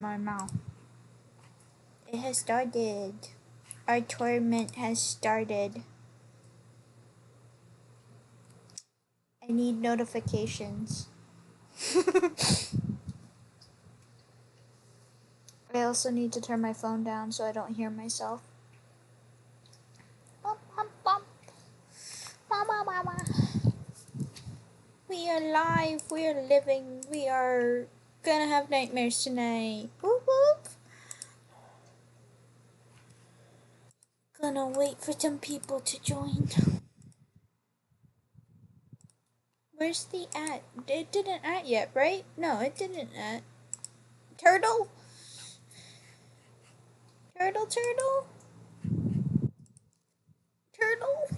my mouth. It has started. Our tournament has started. I need notifications. I also need to turn my phone down so I don't hear myself. Bum, bum, bum. Mama, mama. We are live. We are living. We are gonna have nightmares tonight. Whoop whoop. Gonna wait for some people to join. Where's the at? It didn't at yet, right? No, it didn't at. Turtle? Turtle, turtle? Turtle?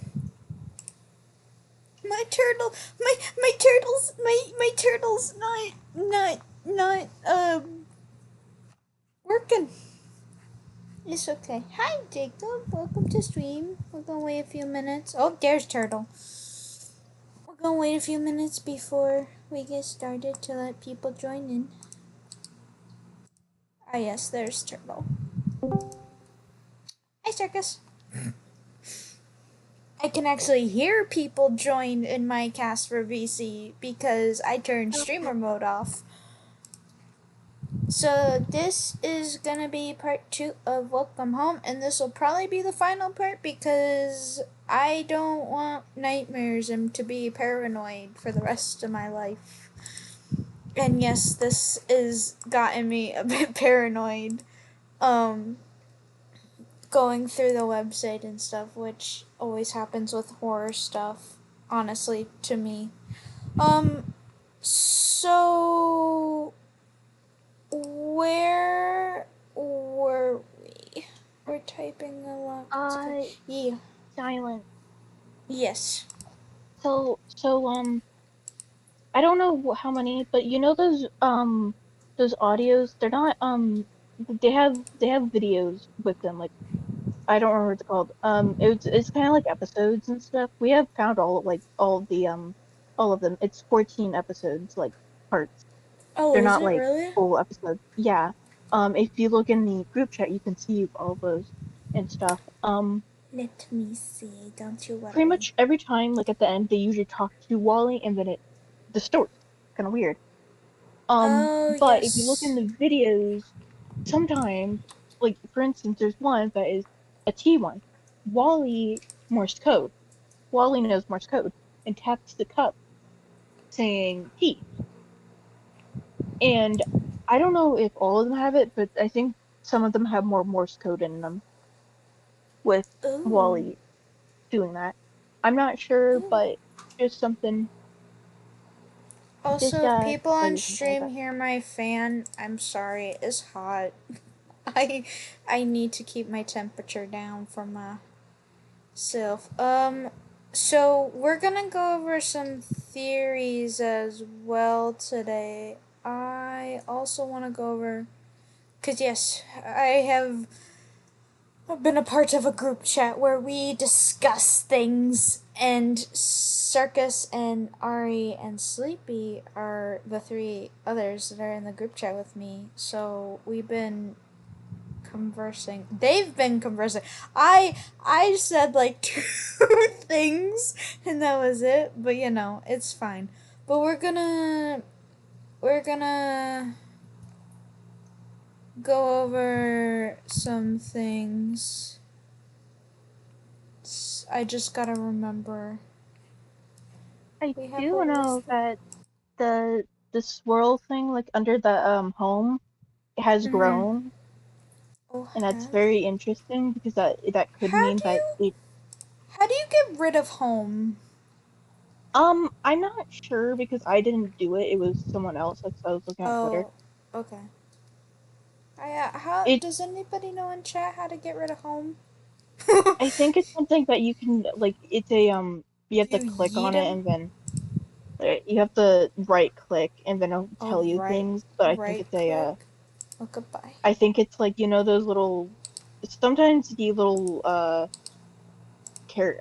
My turtle, my turtles, my turtles not working. It's okay. Hi, Jacob. Welcome to stream. We're gonna wait a few minutes. Oh, there's Turtle. We're gonna wait a few minutes before we get started to let people join in. Ah, yes, there's Turtle. Hi, Circus. I can actually hear people join in my cast for VC because I turned streamer mode off. So this is gonna be part 2 of Welcome Home, and this will probably be the final part because I don't want nightmares and to be paranoid for the rest of my life. And yes, this is gotten me a bit paranoid. Going through the website and stuff, which always happens with horror stuff, honestly, to me. So where were we? We're typing a lot. Yeah. Silent. Yes. So, I don't know how many, but you know those audios, they're not, they have videos with them, like, I don't remember what it's called. It's kind of like episodes and stuff. We have found all of them. It's 14 episodes, like, parts. Oh, They're is not, it like, really? full episodes. Yeah. If you look in the group chat, you can see all those and stuff. Let me see. Don't you Pretty worry. much every time, like at the end, they usually talk to Wally, and then it distorts. Kind of weird. Oh, But if you look in yes. the videos, sometimes, like for instance, there's one that is a T one. Wally Morse code. Wally knows Morse code and taps the cup saying T. And I don't know if all of them have it, but I think some of them have more Morse code in them with Ooh. Wally doing that. I'm not sure, Ooh. but just something. Also, Just if people tell on you something like stream that. hear my fan, I'm sorry. It's hot. I I need to keep my temperature down for myself. So we're gonna go over some theories as well today. I also want to go over, cause yes, I've been a part of a group chat where we discuss things, and Circus and Ari and Sleepy are the three others that are in the group chat with me. So we've been conversing. They've been conversing. I said like two things and that was it. But you know, it's fine. But we're gonna go over some things. I just gotta remember. I We have a do list. know that the swirl thing, like under the home, has Mm-hmm. grown, Oh, and that's have. very interesting because that could How mean do that you it. how do you get rid of home? I'm not sure because I didn't do it. It was someone else. Like, so I was looking on Twitter. Oh, okay. How It does anybody know in chat how to get rid of home? I think it's something that you can like. It's a You have to You click yeet on it him. and then you have to right click and then it'll Oh, tell you things. But I think right it's click. Oh, goodbye. I think it's like those little. Sometimes the little char-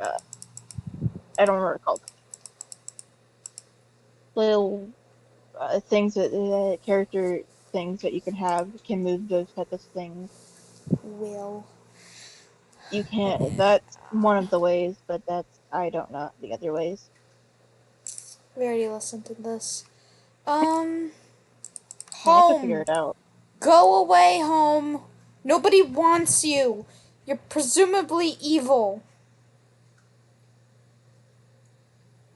I don't remember what it's called. Little things that the character things that you can have can move those type of things. Will. You can't. That's one of the ways, but that's I don't know the other ways. We already listened to this. Um, Yeah, I could figure home. it out. Go away, home. Nobody wants you. You're presumably evil.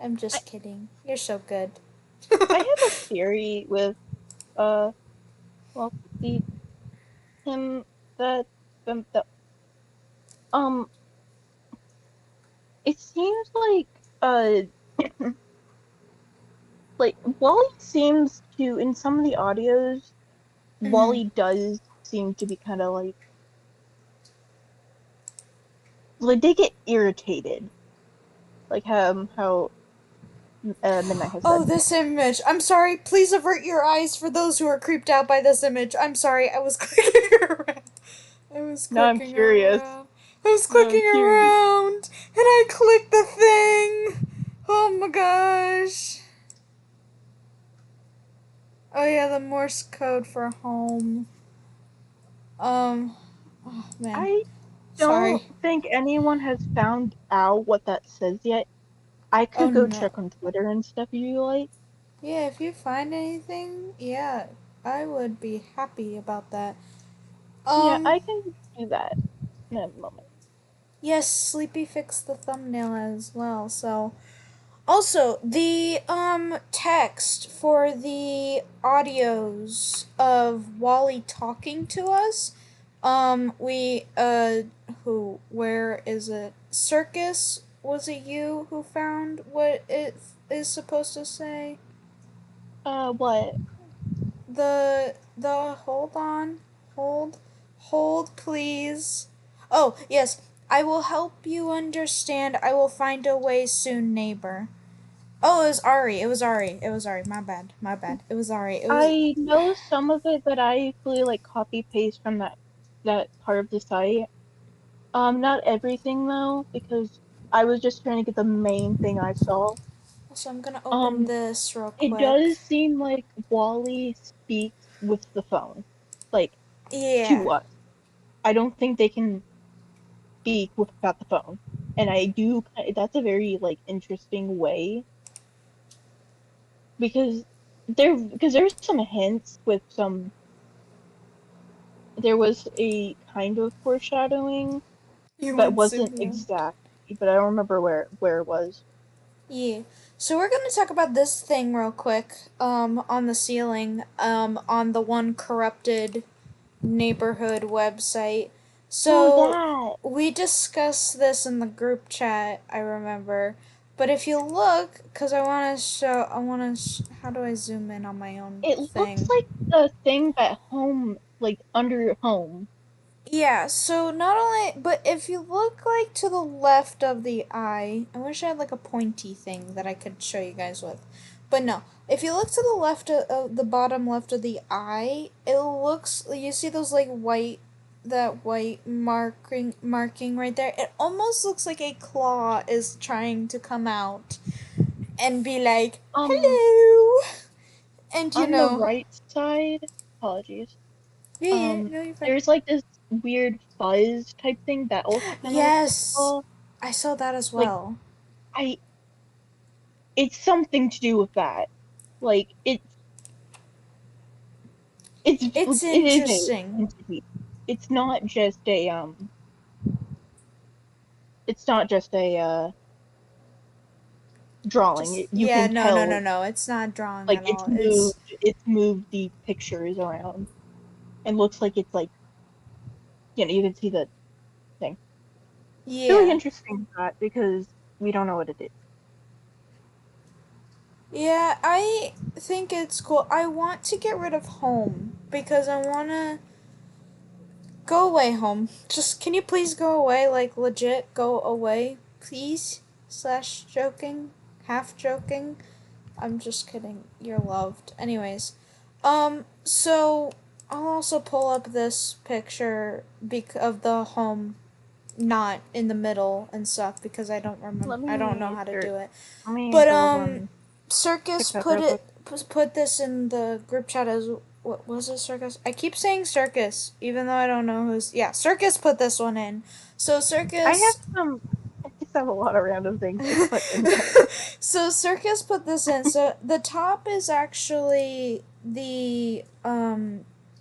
I'm I just kidding. You're so good. I have a theory with uh well the him that the um it seems like Wally seems to in some of the audios Mm-hmm. Wally does seem to be kind of like they get irritated like how Midnight has Oh, said. this image. I'm sorry. Please avert your eyes for those who are creeped out by this image. I'm sorry. I was clicking around. I was Now I'm clicking curious. around. I was Now I'm clicking curious. around. And I clicked the thing. Oh my gosh. Oh yeah, the Morse code for home. Oh man. I don't Sorry. think anyone has found out what that says yet. I Oh could go no. check on Twitter and stuff if you like. Yeah, if you find anything, yeah, I would be happy about that. Yeah, Um, I can do that in a moment. yes, Sleepy fixed the thumbnail as well, so also the text for the audios of Wally talking to us, we who where is it? Circus, was it you who found what it is supposed to say? What? The hold on. Hold. Hold please. Oh, yes. I will help you understand. I will find a way soon, neighbor. Oh, it was Ari. It was Ari. It was Ari. My bad. My bad. It was Ari. It was I know some of it, but I usually like copy paste from that part of the site. Not everything though, because I was just trying to get the main thing I saw. so I'm gonna open Um, this real it quick. does seem like Wally speaks with the phone, like Yeah. to us. I don't think they can speak without the phone, and I do. That's a very like interesting way because there's some hints with some. There was a kind of foreshadowing, You but want wasn't zoom in? exact. But I don't remember where it was. Yeah. So we're gonna talk about this thing real quick. On the ceiling. On the one corrupted neighborhood website. Oh, So that. we discussed this in the group chat, I remember. But if you look, because how do I zoom in on my own It looks thing? like the thing that home, like under home. Yeah, so not only, but if you look like to the left of the eye, I wish I had like a pointy thing that I could show you guys with. But no, if you look to the left of the bottom left of the eye, it looks, you see those like that white marking right there? It almost looks like a claw is trying to come out and be like, Um, hello! And you on the know, right side, apologies. yeah, yeah, no, you're fine. There's like this weird fuzz type thing that also kind of looks like a Yes, claw. I saw that as Like well. I, it's something to do with that. Like It's it is a interesting. entity. It's not just a it's not just a drawing. Just You yeah, can no, no, no, tell no. It's not drawing like at all. It's it's moved the pictures around and looks like it's like you can see the thing. It's really yeah. interesting that because we don't know what it is. Yeah, I think it's cool. I want to get rid of home because I want to go away home. Just can you please go away like legit go away, please? Slash joking, half joking. I'm just kidding. You're loved. Anyways, so I'll also pull up this picture of the home not in the middle and stuff because I don't remember. Let I don't know me how to search. do it. Let me But go on Circus TikTok real quick. put this in the group chat as what was it, Circus? I keep saying Circus, even though I don't know who's. Yeah, Circus put this one in. So I have Circus. some. I just have a lot of random things to put in there. So Circus put this in. So the top is actually the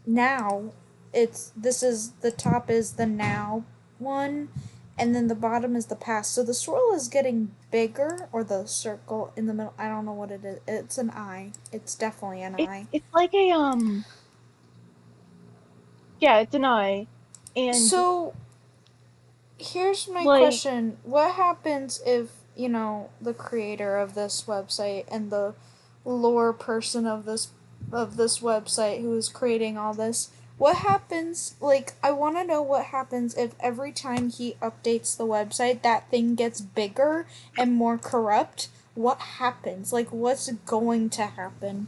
now. It's this is the top is the now one, and then the bottom is the past. So the swirl is getting bigger, or the circle in the middle. I don't know what it is. It's an eye. It's definitely an eye. It's like a yeah, it's an eye, and So here's my like question. What happens if, the creator of this website and the lore person of this website who is creating all this, what happens, like, I want to know what happens if every time he updates the website that thing gets bigger and more corrupt? What happens? Like, what's going to happen?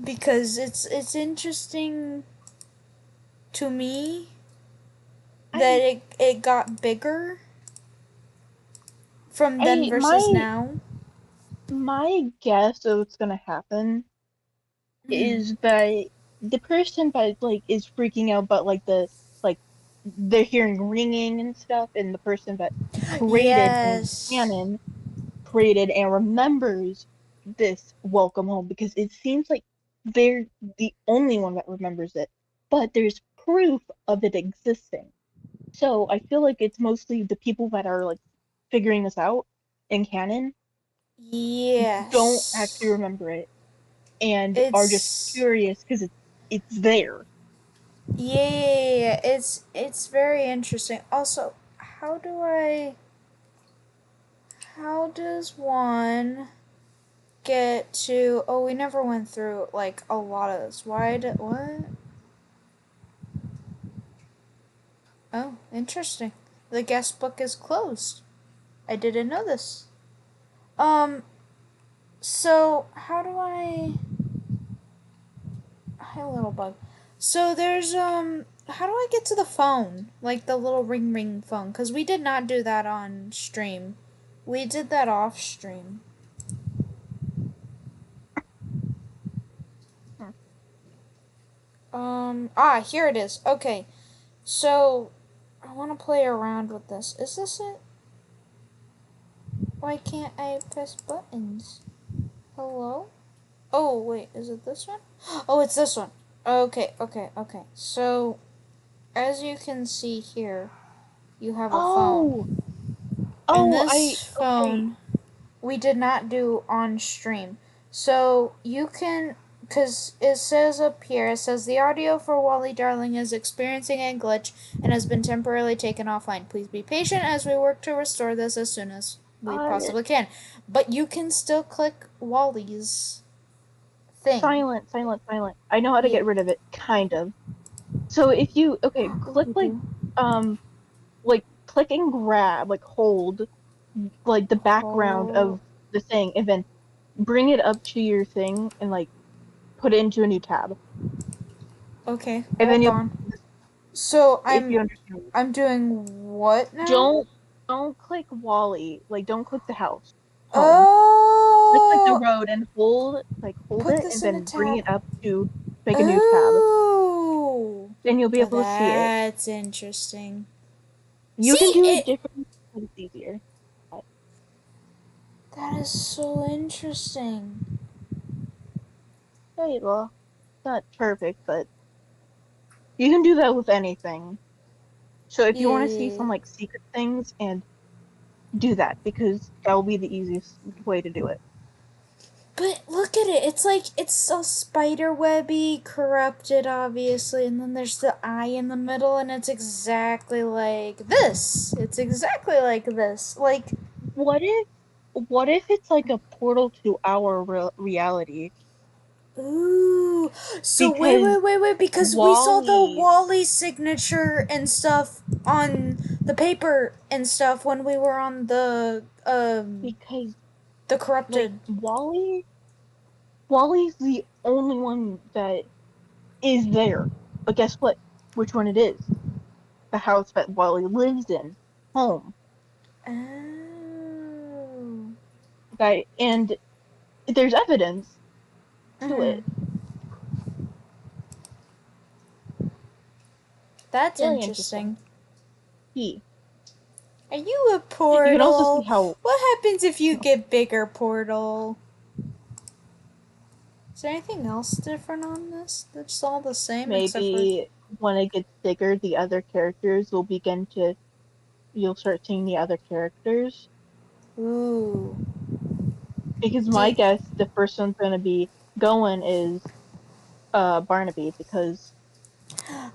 Because it's interesting to me that I it got bigger from then I versus now. my guess of what's gonna happen Mm-hmm. is that the person that like is freaking out about like they're hearing ringing and stuff, and the person that created and is Yes. canon created and remembers this welcome home because it seems like they're the only one that remembers it, but there's proof of it existing. So I feel like it's mostly the people that are like figuring this out in canon don't actually Yes. remember it and are just It's curious because it's there. yeah. It's very interesting. Also, how do I? How does one get to? Oh, we never went through like a lot of this. Why did what? Oh, interesting. The guest book is closed. I didn't know this. Um. So how do I? Hi, little bug. So there's how do I get to the phone? Like the little ring ring phone, cuz we did not do that on stream. We did that off stream. Hmm. Here it is. Okay. So I want to play around with this. Is this it? Why can't I press buttons? Hello? Oh, wait, is it this one? Oh, it's this one. Okay, okay, okay. So, as you can see here, you have a Oh, phone. And oh, I this okay. phone we did not do on stream. So you can, because it says up here, it says the audio for Wally Darling is experiencing a glitch and has been temporarily taken offline. Please be patient as we work to restore this as soon as we Uh, possibly can. But you can still click Wally's thing. silent, silent, silent. I know how to Yeah. get rid of it, kind of. So if you okay, click um click and grab, like hold like the background Oh, of the thing and then bring it up to your thing and like put it into a new tab. okay. And then Hold you'll on. So if I'm you understand. I'm doing what now? Don't click Wally, like don't click the house. Home. Click like the Oh, road and hold put it this and in a then bring tab. it up to make a new tab. Oh, Then you'll be able to see it. that's interesting. You can See do it it. differently but it's easier. But, That is so interesting. hey, well, it's not perfect, but you can do that with anything. So if you want to see Yeah. some like secret things and do that because that will be the easiest way to do it. But look at it. It's like it's so spider webby, corrupted, obviously, and then there's the eye in the middle, and it's exactly like this. It's exactly like this. Like, What if what if it's like a portal to our reality? ooh. So wait, Because wait, wait, wait. Because we saw the Wally Wally signature and stuff on the paper and stuff when we were on because the like corrupted. Wally's the only one that is there. But guess what? Which one it is? The house that Wally lives in. Home. Oh. That and there's evidence to Mm-hmm. it. That's Very interesting. He. Are you a You can also see portal? how. What happens if you get bigger, portal? Is there anything else different on this? It's all the same except for. Maybe when it gets bigger, the other characters will begin to. You'll start seeing the other characters. Ooh. Because Do my guess, the first one's going to be going is Barnaby, because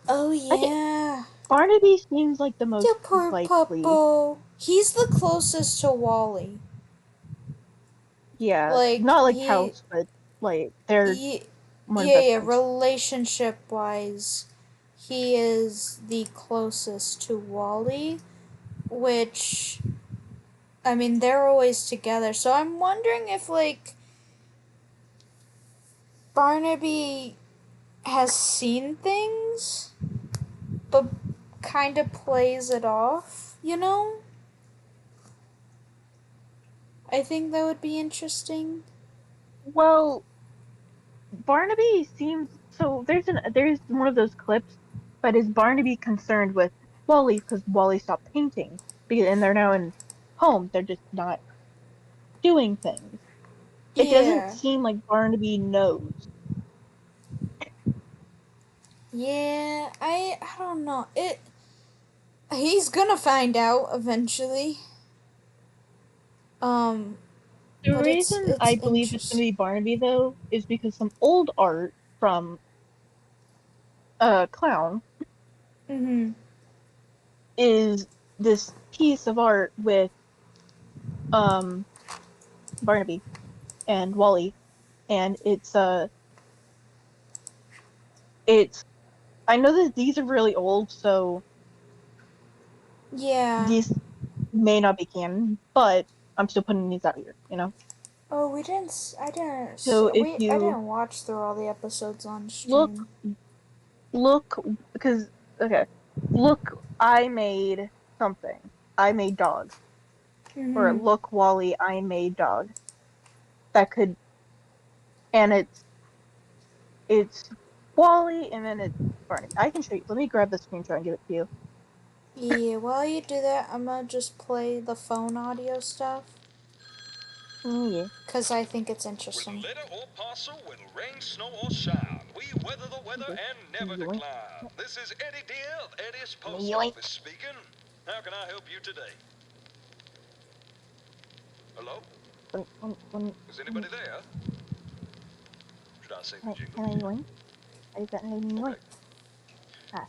Oh I think yeah. Barnaby seems like the The most poor likely. puppo. He's the closest to Wally. Yeah, Like not like he, House, but like they're he one of the yeah, best yeah, friends. relationship wise, he is the closest to Wally, which I mean they're always together. So I'm wondering if like Barnaby has seen things but kind of plays it off, you know? I think that would be interesting. Well, Barnaby seems so. There's one of those clips, but is Barnaby concerned with Wally because Wally stopped painting? Because and they're now in home. They're just not doing things. It doesn't Yeah. seem like Barnaby knows. Yeah, I don't know. He's gonna find out eventually. Um, The but reason it's I believe it's going to interesting. be Barnaby though is because some old art from Clown Mhm. is this piece of art with um Barnaby and Wally, and it's I know that these are really old, so Yeah. these may not be canon, but I'm still putting these out here, you know. Oh, we didn't. I didn't. So if I you didn't watch through all the episodes on look stream. look because okay, look, I made something. I made dog, or Mhm. look, Wally, I made dog. That could, and it's Wally, and then it's Barnaby. I can show you. Let me grab the screenshot and give it to you. Yeah. While you do that, I'm gonna just play the phone audio stuff Yeah. because I think it's With interesting. letter or parcel, whether rain, snow, or shine, we weather the weather Okay. and never Yoink. decline. This is Eddie Deer of Eddie's Post Yoink. Office speaking. How can I help you today? Hello? Is When, anybody there? Should I say the jingle can I again? yoink? I got a yoink. Okay. Ah,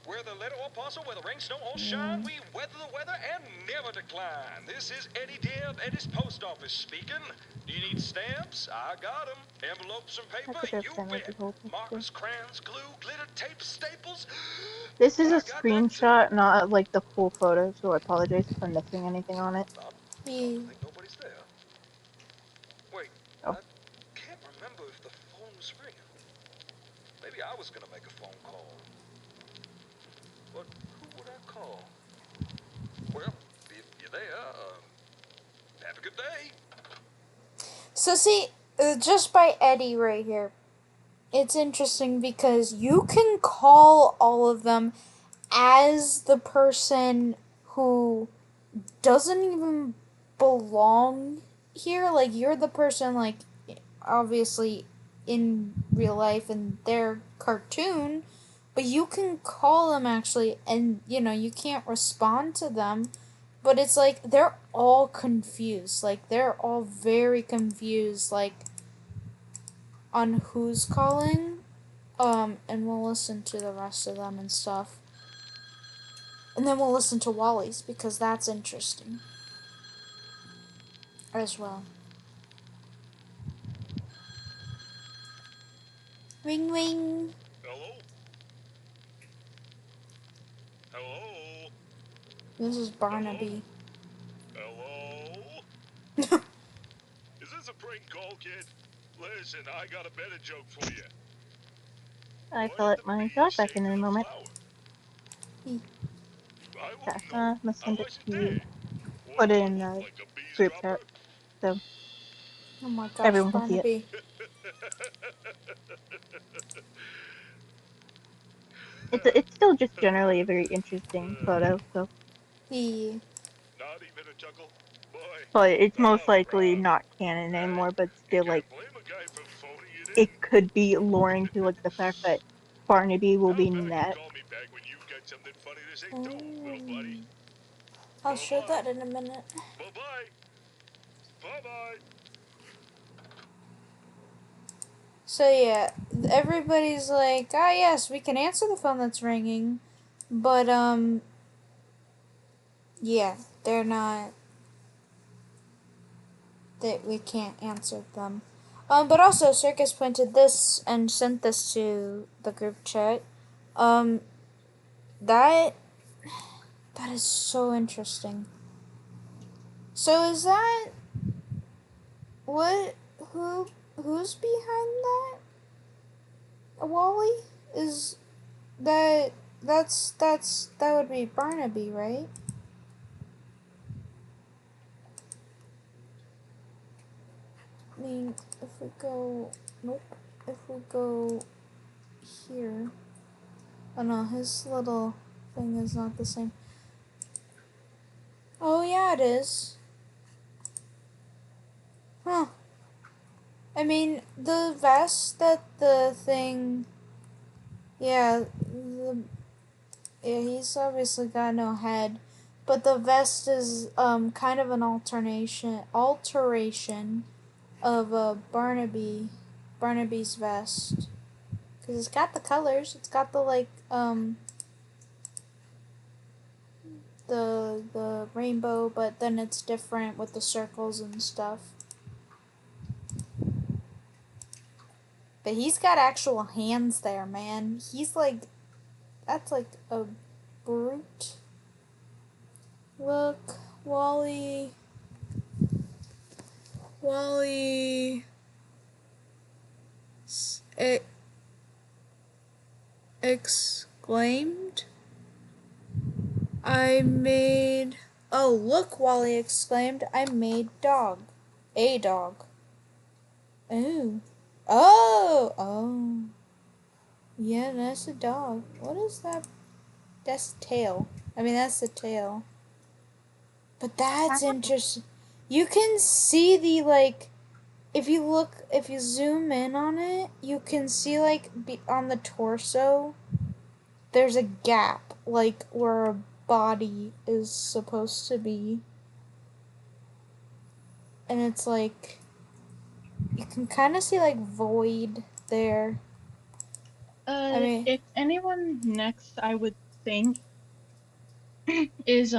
Whether letter or parcel, whether rain, snow, or shine, mm, we weather the weather and never decline. This is Eddie Deer of Eddie's Post Office speaking. Do you need stamps? I got 'em. Envelopes and I paper? could have You sent it bet. the whole picture. Markers, crayons, glue, glitter, tape, staples? This is a I got that too. screenshot, not like the full photo, so I apologize if I'm missing anything on it. I Yeah. think nobody's there. Wait, Oh, I can't remember if the phone was ringing. Maybe I was gonna make a phone call. But who would I call? Well, if you're there, have a good day. So see, just by Eddie right here, it's interesting because you can call all of them as the person who doesn't even belong here. Like, you're the person, like, obviously in real life and their cartoon, but you can call them actually, and you can't respond to them. But it's like they're all confused. Like, they're all very confused, like, on who's calling. And we'll listen to the rest of them and stuff. And then we'll listen to Wally's because that's interesting as well. Ring ring. Hello? Hello? This is Hello? Barnaby. Hello? Is this a prank call, kid? Listen, I got a better joke for you. I Why will did let the my bee dog back in sting a a moment. flower? Hmm. I Okay, wouldn't know. I'm gonna I send it wasn't to you. there. What Put do it I in look the like, a group chat beesdropper? so Oh my gosh, everyone can see it. Barnaby. it's still just generally a very interesting photo. So, Yeah. Not even a chuckle? Boy, but it's most I'm likely proud. not canon Hey, anymore. But you still, like, can't blame a guy for phoning it in. it could be luring to like the fact that Barnaby will How be about you net. call me back when you've got something funny to say too, little buddy? Um, I'll show Bye-bye. that in a minute. Bye-bye. Bye-bye. So yeah, everybody's like, ah, yes, we can answer the phone that's ringing, but yeah, they're not. That we can't answer them. But also, Circus pointed this and sent this to the group chat. Um, that that is so interesting. So is that what? Who's behind that? Wally? Is that that would be Barnaby, right? I mean, if we go, nope. If we go here, oh no, his little thing is not the same. Oh yeah, it is. Huh. I mean, the vest that the thing. Yeah, yeah, he's obviously got no head, but the vest is kind of an alteration of Barnaby's vest, because it's got the colors. It's got the like the rainbow, but then it's different with the circles and stuff. But he's got actual hands there, man. He's like, that's like a brute. Look, Wally. Wally. It exclaimed. I made. Oh, look, Wally exclaimed. I made dog. A dog. Ooh. Oh! Oh. Yeah, that's a dog. What is that? That's the tail. I mean, that's the tail. But that's interesting. You can see the, like, if you zoom in on it, you can see, like, on the torso, there's a gap, like, where a body is supposed to be. And it's like, you can kind of see, like, void there. I mean, If anyone next, I would think is if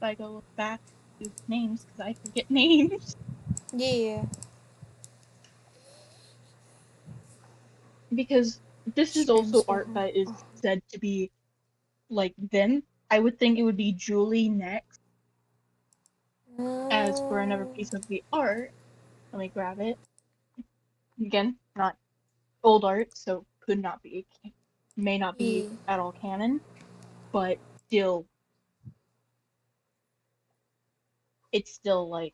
I go look back to names because I forget names yeah. because this is also art Transformer. that is said to be like them. I would think it would be Julie next. As for another Oh. piece of the art, let me grab it. Again, not old art, so could not be, may not be Yeah. at all canon, but still, it's still like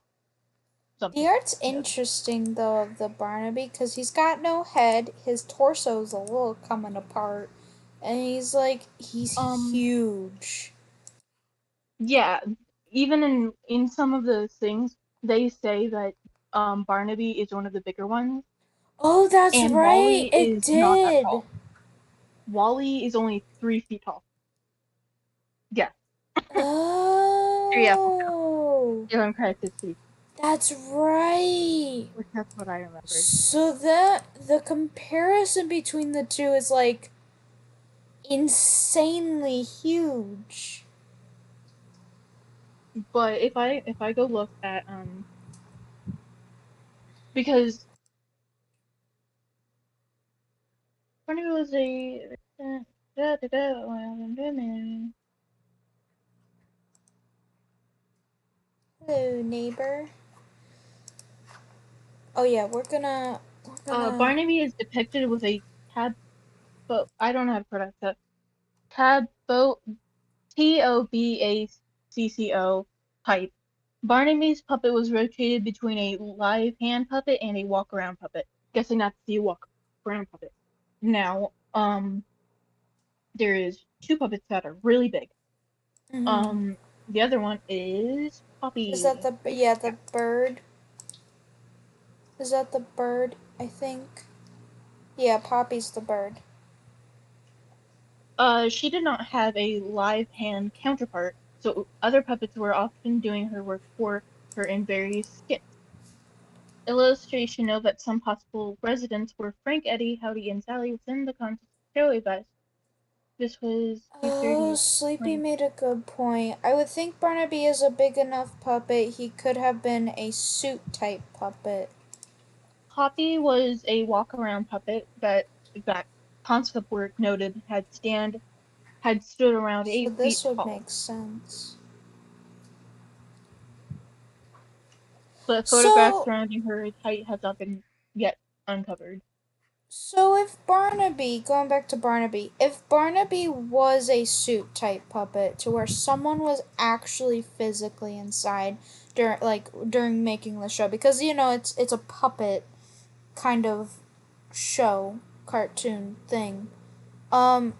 something. The art's interesting though of the Barnaby because he's got no head. His torso's a little coming apart, and he's Um, huge. yeah, even in some of the things, they say that Barnaby is one of the bigger ones, Oh, that's and right. Wally It is not that did. tall. Wally is only 3 feet tall. Yeah, yeah, Oh, if I'm correct, it's 3. that's right. Which that's what I remembered. So that the comparison between the two is like insanely huge. But if I go look at because Barnaby was a Hello, neighbor. Oh yeah, we're gonna. Barnaby is depicted with a tab, but I don't know how to pronounce that. Tabo Tobacco type. Barnaby's puppet was rotated between a live hand puppet and a walk around puppet. Guessing that's the walk around puppet. Now, there is two puppets that are really big. Mm-hmm. The other one is Is that Poppy. the Yeah. bird? Is that the bird? I think. Yeah, Poppy's the bird. She did not have a live hand counterpart, so other puppets were often doing her work for her in various skits. Illustration note that some possible residents were Frank, Eddie, Howdy, and Sally within the context of Joey Bus. This was featured Oh, in Sleepy like made a good point. I would think Barnaby is a big enough puppet. He could have been a suit type puppet. Poppy was a walk around puppet that concept work noted had stood around So 8 feet this would tall. make sense. But photographs So, surrounding her height have not been yet uncovered. so if Barnaby, going back to Barnaby, if Barnaby was a suit type puppet to where someone was actually physically inside during making the show, because it's a puppet kind of show, cartoon thing. Um,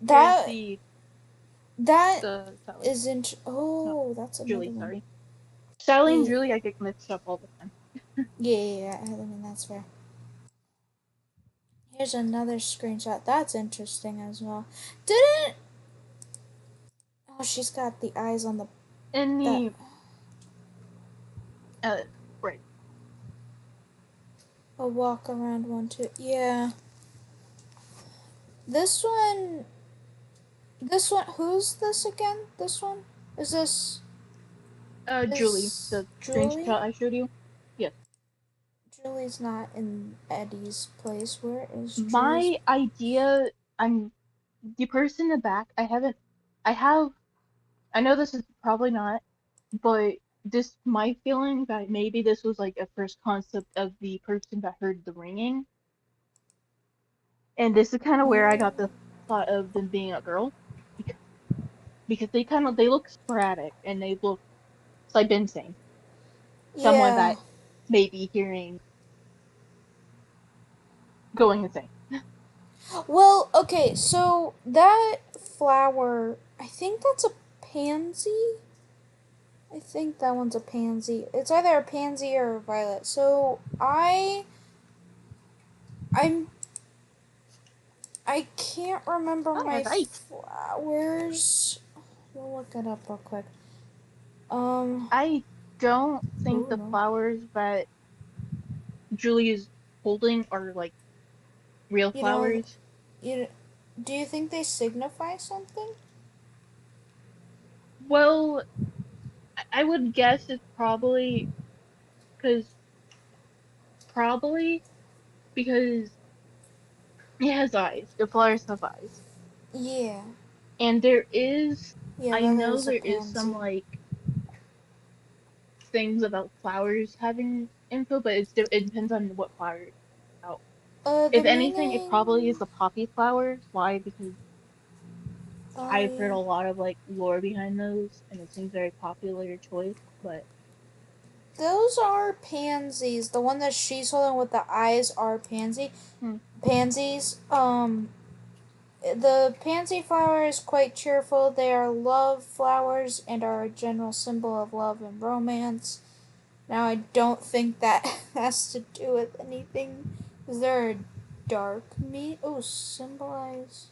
Here's that the that Sally. isn't. No, Oh, that's another Julie, one. sorry. Sally and Yeah, Julie I get mixed up all the time. yeah. I mean, that's fair. Here's another screenshot. That's interesting as well. Didn't. Oh, she's got the eyes on the In that. the uh right. A walk around one too. Yeah. This one. This one. Who's this again? This one. Is this Julie, is the Julie? screenshot I showed you. Yes. Julie's not in Eddie's place. Where is Julie's? My idea I'm the person in the back, I have I know this is probably not, but this my feeling that maybe this was like a first concept of the person that heard the ringing. And this is kind of where I Oh. got the thought of them being a girl because, because they look sporadic and they look, so I've been saying, someone Yeah. that may be hearing going insane. Well, okay, so that flower, I think that's a pansy. I think that one's a pansy. It's either a pansy or a violet. So I'm I can't remember Oh, I my was right. flowers. We'll look it up real quick. I don't think Oh the no. flowers that Julie is holding are like real You know, flowers. you do you think they signify something? Well, I would guess it's because probably because it has eyes. The flowers have eyes, Yeah. and Yeah, I that know is a there is some pansy. like things about flowers having info, but it depends on what flower it's about. The If anything, it probably is meaning. the poppy flowers. Why? Because Oh I've heard yeah. a lot of like lore behind those, and it seems very popular choice. But Those are pansies. The one that she's holding with the eyes are hmm, pansies. The pansy flower is quite cheerful. They are love flowers and are a general symbol of love and romance. Now, I don't think that has to do with anything. Is there a dark meat? Oh, symbolize.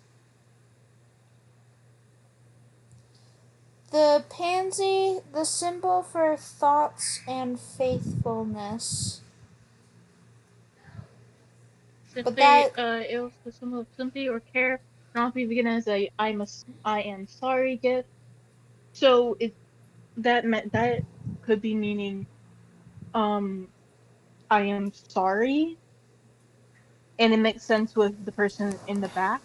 The pansy, the symbol for thoughts and faithfulness. But simply, that it was the symbol of sympathy or care. Not be begin as a I am sorry gift. So it that could be meaning um I am sorry, and it makes sense with the person in the back.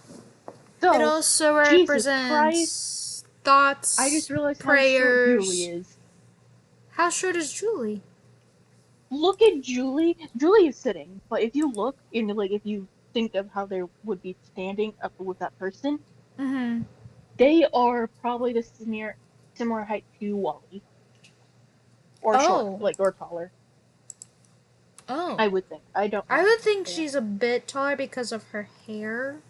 it So, also Jesus Christ, represents I just thoughts, realized how short Julie prayers. is. How short is Julie? Look at Julie. Julie is sitting, but if you look in like if you think of how they would be standing up with that person, Mm-hmm. they are probably the similar height to Wally, or short, Oh. like or taller. Oh. I would think. I don't I know. would think Yeah. she's a bit taller because of her hair.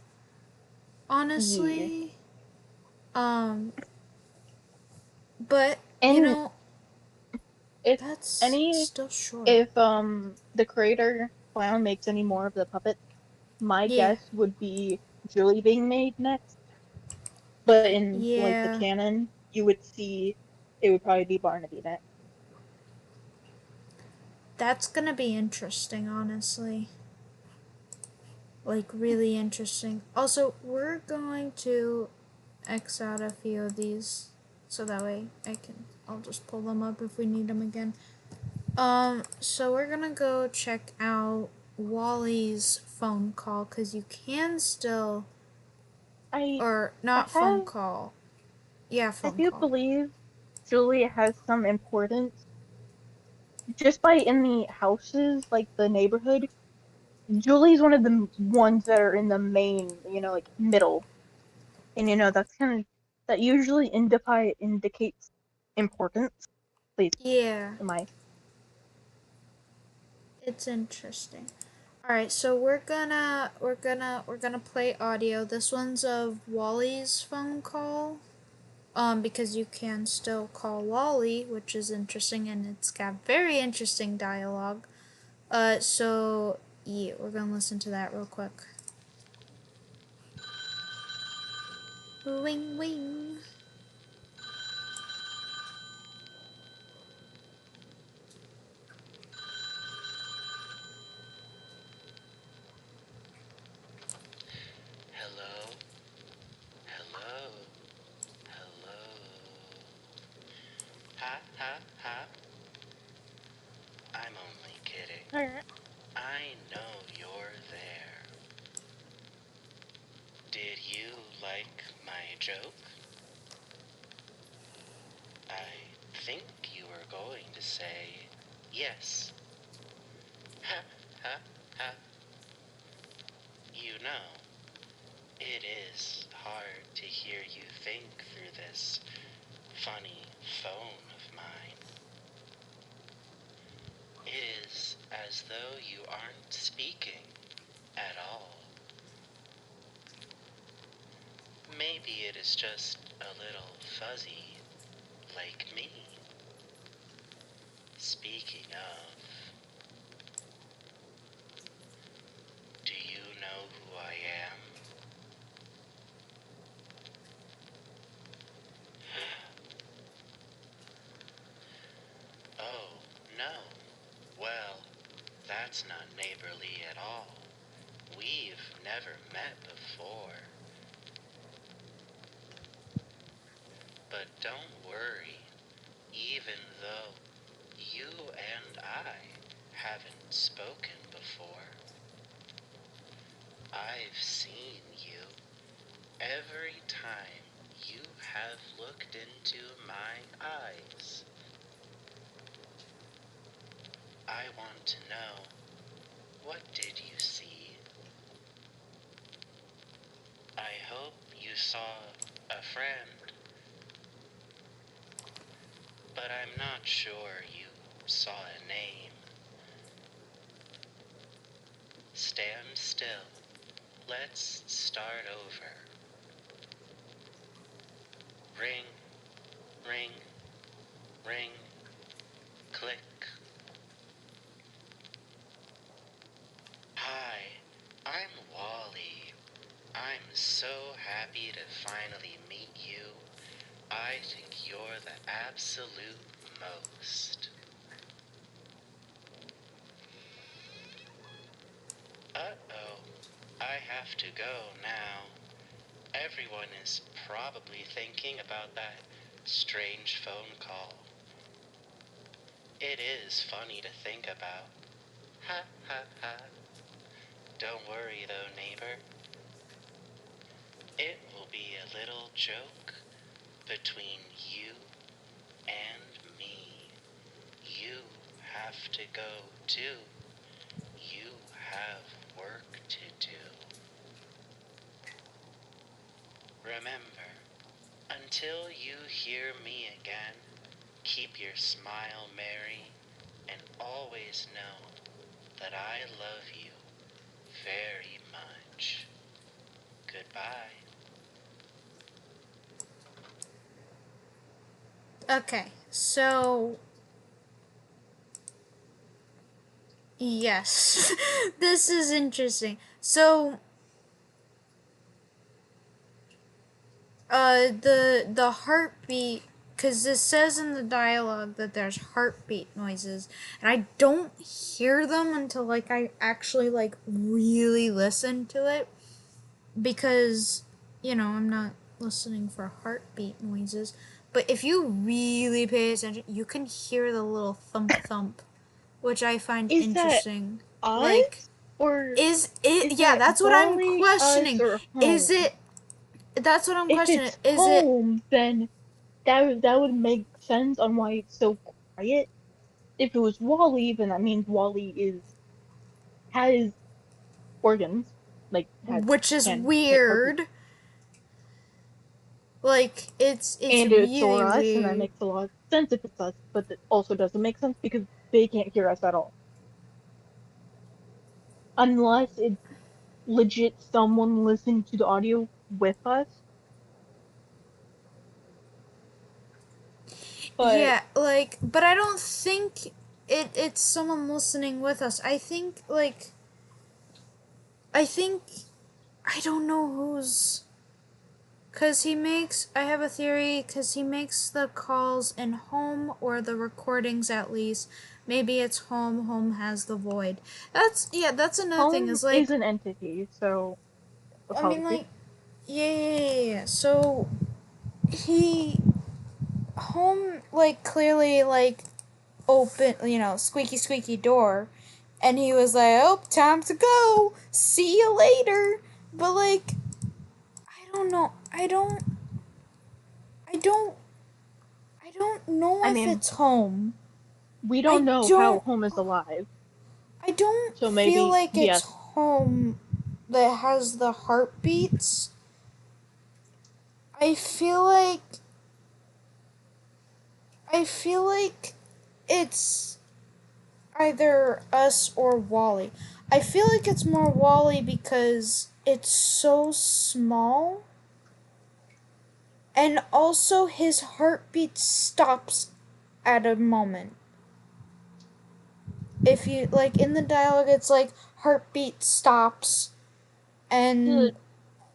honestly. Um, but you And know, if that's any, still short. if the creator clown makes any more of the puppets, my Yeah, guess would be Julie being made next. But in like the yeah, canon, you would see it would probably be Barnaby next. that's gonna be interesting, honestly. Like, really interesting. Also, we're going to X out a few of these so that way I'll just pull them up if we need them again. So we're gonna go check out Wally's phone call because you can still, I or I not phone have call. Yeah, I phone do call. believe Julie has some importance just by in the houses, like the neighborhood. Julie's one of the ones that are in the main, like middle, and that's kind of that usually indicates importance. Please, Yeah, in my it's interesting. All right, so we're gonna play audio. This one's of Wally's phone call. Because you can still call Wally, which is interesting, and it's got very interesting dialogue. So yeah, we're gonna listen to that real quick. Wing wing. Hello? Hello? Hello? Ha ha ha. I'm only kidding. I know you're there. Did you like my joke? I think you were going to say yes. Ha ha ha. You know, it is hard to hear you think through this funny phone of mine. It is as though you aren't speaking at all. Maybe it is just a little fuzzy, like me. Speaking of, do you know who I am? Oh, no. Well, that's not neighborly at all. We've never met before. But don't worry, even though you and I haven't spoken before, I've seen you every time you have looked into my eyes. I want to know, what did you see? I hope you saw a friend, but I'm not sure you saw a name. Stand still. Let's start over. Ring, ring, ring, click. Hi, I'm Wally. I'm so happy to finally meet you. I think you're the absolute most. Uh-oh, I have to go now. Everyone is probably thinking about that strange phone call. It is funny to think about. Ha ha ha. Don't worry though, neighbor. It will be a little joke between you and me. You have to go too. You have work to do. Remember, until you hear me again, keep your smile merry and always know that I love you very much. Goodbye. Okay, so yes, this is interesting. So, the heartbeat, because this says in the dialogue that there's heartbeat noises, and I don't hear them until like I actually like really listen to it, because I'm not listening for heartbeat noises. But if you really pay attention, you can hear the little thump thump, which I find Is that interesting. Like, us? Or is it? is Yeah, that that's what I'm Wally, us, questioning. or Is home? it? That's what I'm If questioning. it's Is it? home, then that would make sense on why it's so quiet. If it was Wally, then that means Wally has organs, like Which is can make heartbeat, weird. Like, it's and it's really for us, and that weird. makes a lot of sense if it's us. But it also doesn't make sense because they can't hear us at all, unless it's legit someone listening to the audio with us. But Yeah, like, but I don't think it's someone listening with us. I think I don't know who's. Cause I have a theory. Cause he makes the calls in home, or the recordings at least. Maybe it's home. Home has the void. That's another thing. home Is like, is an entity, so it'll I probably mean, be. like, yeah. So he home, like, clearly, like, open, squeaky squeaky door, and he was like, oh, time to go, see you later. But like, I don't know, I don't I don't know I if mean, it's home. we don't i know how don't home is alive, I don't so feel maybe like it's yes. home that has the heartbeats. I feel like i feel like it's either us or Wally. I feel like it's more Wally because it's so small, and also his heartbeat stops at a moment. If you like in the dialogue, it's like heartbeat stops The and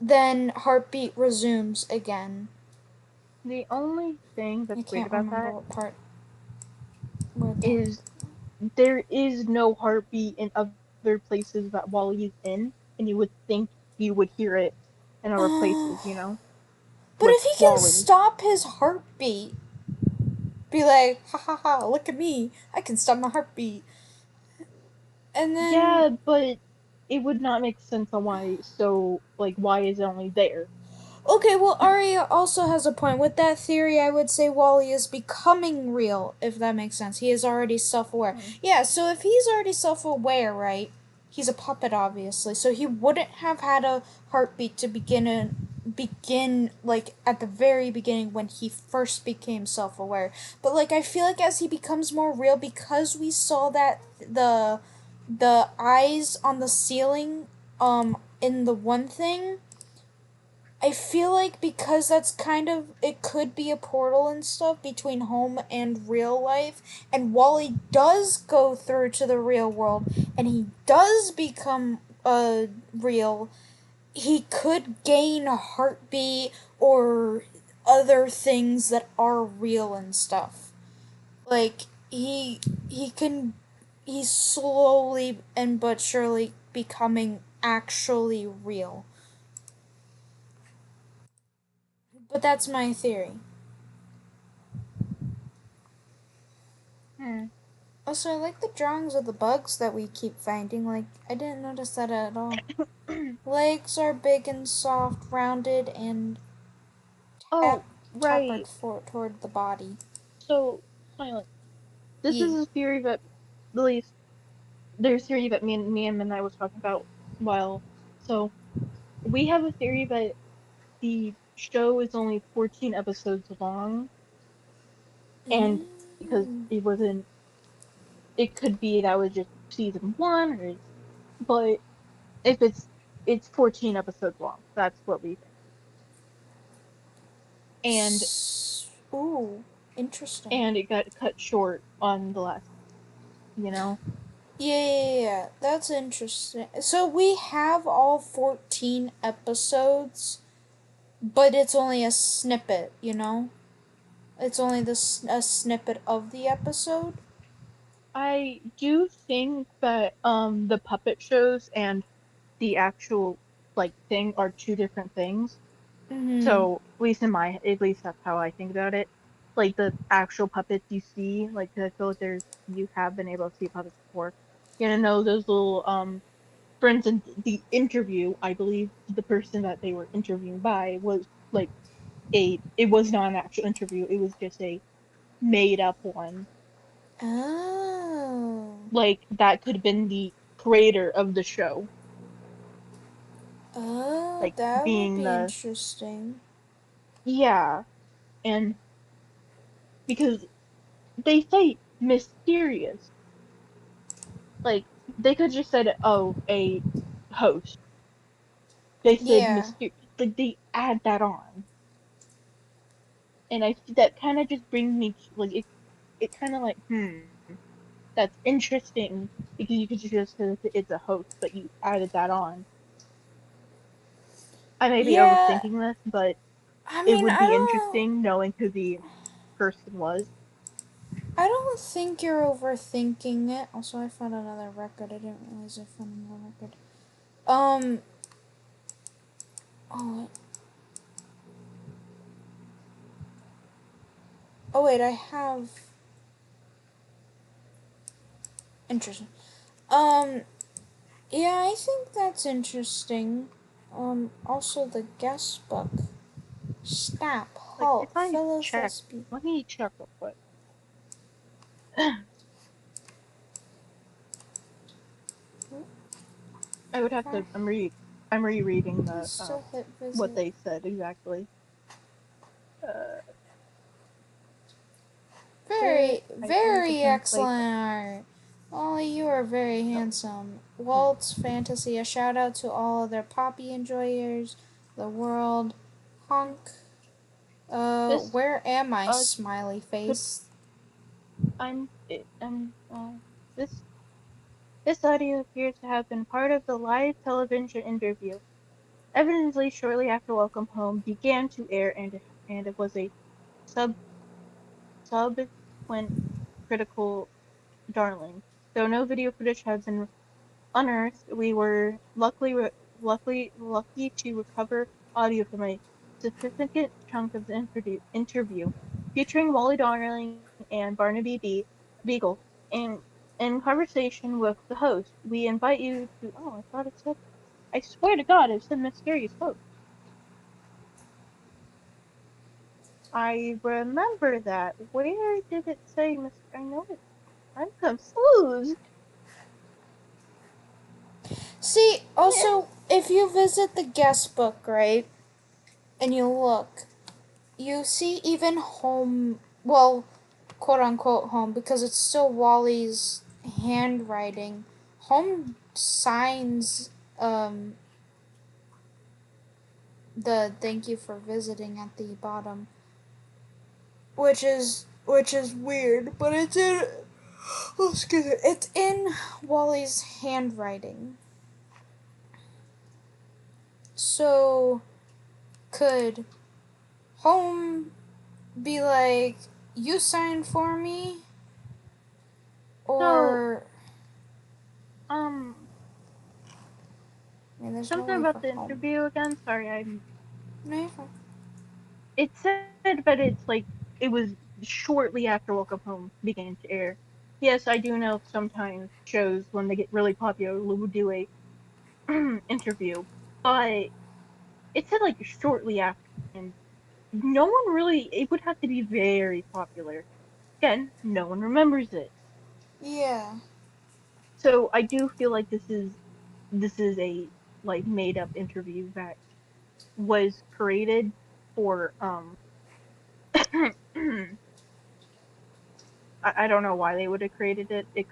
then heartbeat resumes again. the only thing I that's weird can't about remember that what part where that. is there is no heartbeat in other places that Wally is in, and you would think you would hear it in other places, Oh, but with if he can Wally. stop his heartbeat, be like, ha ha ha, look at me, I can stop my heartbeat. And then, Yeah, but it would not make sense on why. So, like, why is it only there? okay, well, Arya also has a point. With that theory, I would say Wally is becoming real, if that makes sense. He is already self aware. Hmm. Yeah, so if he's already self aware, right? He's a puppet, obviously, so he wouldn't have had a heartbeat to begin like at the very beginning when he first became self-aware. But like I feel like as he becomes more real, because we saw that the eyes on the ceiling in the one thing, I feel like because that's kind of, it could be a portal and stuff between home and real life, and Wally does go through to the real world and he does become real, he could gain a heartbeat or other things that are real and stuff. Like he can he's slowly and but surely becoming actually real. But that's my theory. Hmm. Also, I like the drawings of the bugs that we keep finding. Like, I didn't notice that at all. Legs are big and soft, rounded, and Oh, right. tapered toward the body. So, Silent. This is Yeah. a theory that, at least, there's a theory that me and Midnight was talking about. Well, so we have a theory that the show is only 14 episodes long, and because Mm. it could be that was just season one, but if it's 14 episodes long, that's what we think. And Ooh. Interesting. and it got cut short on the last, you know. Yeah, that's interesting. So we have all 14 episodes, but it's only a snippet, you know? It's only a snippet of the episode. I do think that the puppet shows and the actual like thing are two different things. Mm-hmm. So at least that's how I think about it. Like the actual puppets you see, like 'cause I feel like you have been able to see puppets before. You know those little for instance, the interview, I believe the person that they were interviewing by was like it was not an actual interview, it was just a made up one. Oh. Like that could have been the creator of the show, Oh, like that would being be the interesting. yeah, and because they say mysterious, like they could just said oh a host. They said Yeah. mysterious, like they add that on, and I that kind of just brings me like it kind of like that's interesting because you could just say it's a host, but you added that on. I may be Yeah. overthinking this, but I it mean, would be interesting knowing who the person was. I don't think you're overthinking it. Also, I found another record. I didn't realize I found another record. Um. Oh. Oh wait, I have. Interesting. Um. Yeah, I think that's interesting. Also the guest book. Snap, Like if halt, I fellow check, thespian. let me check real quick. I would have to. I'm rereading You the still hit what visit. they said exactly. Uh, where Very, I tried to very translate excellent that. art. Ollie, you are very Oh, handsome. hmm. Waltz Fantasy, a shout out to all other poppy enjoyers, the world. Honk. This Where am I, uh smiley could face? I'm this this audio appears to have been part of the live television interview. Evidently, shortly after Welcome Home began to air, and it was a sub subsequent critical darling. Though no video footage has been unearthed, we were lucky to recover audio from a significant chunk of the interview, featuring Wally Darling and Beagle, and in conversation with the host. We invite you to. Oh, I thought it said. I swear to God, it said mysterious host. I remember that. Where did it say I know it. I'm confused. See, Yeah. also, if you visit the guest book, right, and you look, you see even home, well, quote unquote home, because it's still Wally's handwriting. Home signs the thank you for visiting at the bottom, which is weird, but it's in oh, excuse me, it's in Wally's handwriting. So could home be like you signed for me So, or um, I mean there's no something way for about the home. interview again. Sorry, No, you're fine. it said, but it's like it was shortly after Welcome Home began to air. Yes, I do know sometimes shows when they get really popular will do a interview, but it said like shortly after, and no one really. It would have to be very popular. Again, no one remembers it. Yeah. So I do feel like this is a like made up interview that was created for I don't know why they would have created it. It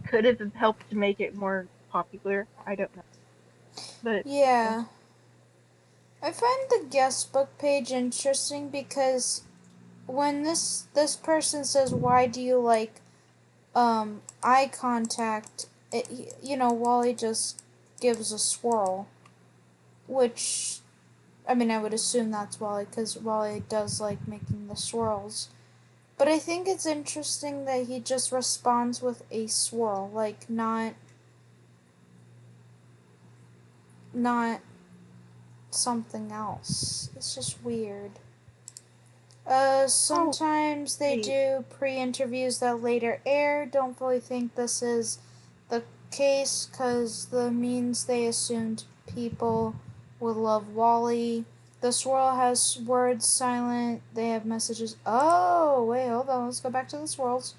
could have helped to make it more popular. I don't know. But Yeah. I find the guest book page interesting because when this person says, "Why do you like eye contact?" Wally just gives a swirl, which I mean, I would assume that's Wally because Wally does like making the swirls. But I think it's interesting that he just responds with a swirl, like not something else. It's just weird. Oh, Sometimes they wait. do pre-interviews that later air. Don't fully think this is the case because the means they assumed people would love Wally. The swirl has words silent. They have messages. Oh, wait, hold on. Let's go back to the swirls.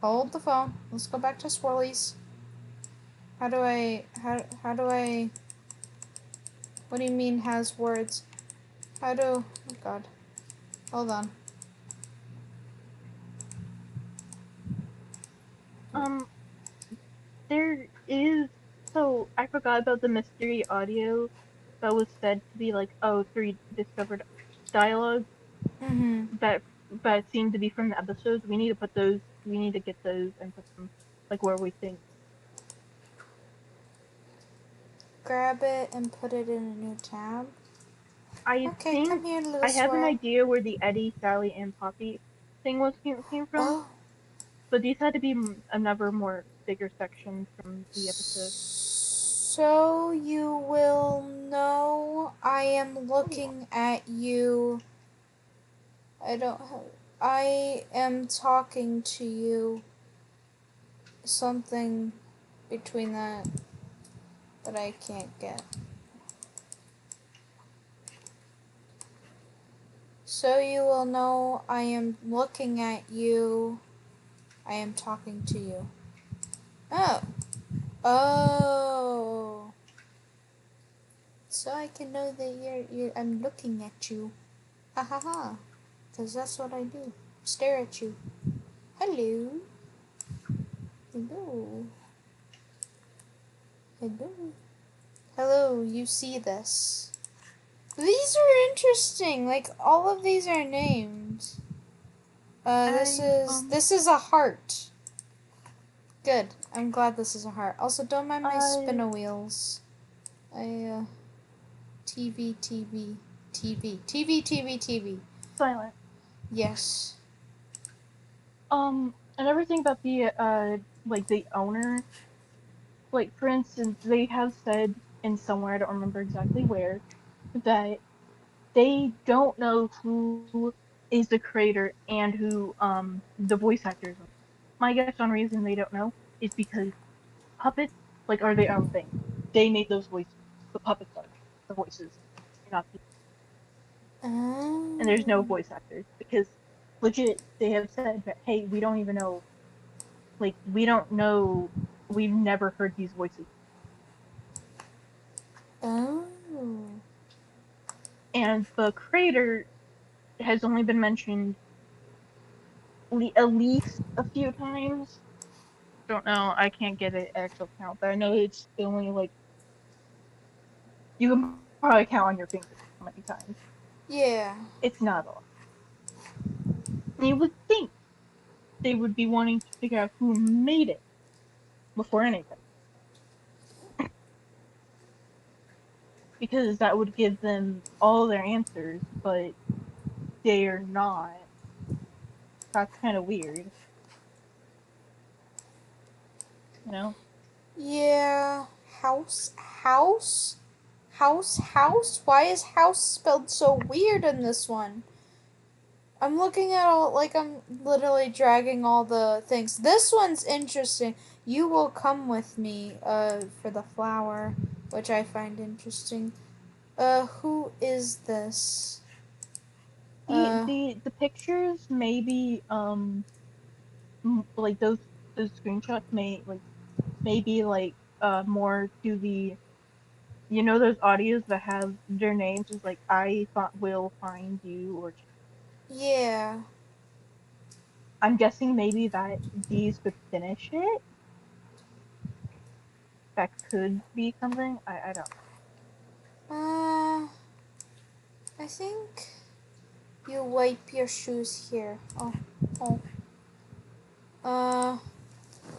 Hold the phone. Let's go back to swirlies. How do I what do you mean has words? Oh god. Hold on. Um, there is. So I forgot about the mystery audio that was said to be like, oh, three discovered dialogue Mm-hmm. that that seemed to be from the episodes. We need to put those. We need to get those and put them like where we think. Grab it and put it in a new tab. I Okay, think come here, little I have an swirl. idea where the Eddie, Sally, and Poppy thing came from, Oh. but these had to be another more bigger section from the episode. So you will know I am looking at you. I don't have. I am talking to you. Something between that I can't get. So you will know I am looking at you. I am talking to you. Oh. Oh. So I can know that I'm looking at you. Ha ha ha. Because that's what I do. Stare at you. Hello. Hello. Hello. Hello, you see this. These are interesting. Like all of these are named. This I is this is a heart. Good. I'm glad this is a heart. Also, don't mind my spinner wheels. TV, TV, TV, TV, TV, TV. silent. Yes. And everything about the like the owner, like for instance, they have said in somewhere, I don't remember exactly where, that they don't know who is the creator and who the voice actors are. My guess on reason they don't know is because puppets like are their own thing. They made those voices. The puppets are the voices, not people. And there's no Oh. voice actors because legit they have said that hey, we don't even know, like we don't know, we've never heard these voices. Oh. And the creator has only been mentioned at least a few times. Don't know. I can't get an actual count, but I know it's only like you can probably count on your fingers how many times. Yeah. It's not a lot. And you would think they would be wanting to figure out who made it before anything, because that would give them all their answers, but they're not. That's kind of weird, you know? Yeah. House. House. House. House. Why is house spelled so weird in this one? I'm looking at all, like, I'm literally dragging all the things. This one's interesting. You will come with me, for the flower, which I find interesting. Who is this? Uh, The pictures maybe like those screenshots maybe like more to the, you know, those audios that have their names is like I thought will find you, or yeah. I'm guessing maybe that these could finish it. That could be something. I don't know. Uh, I think you wipe your shoes here. Oh. I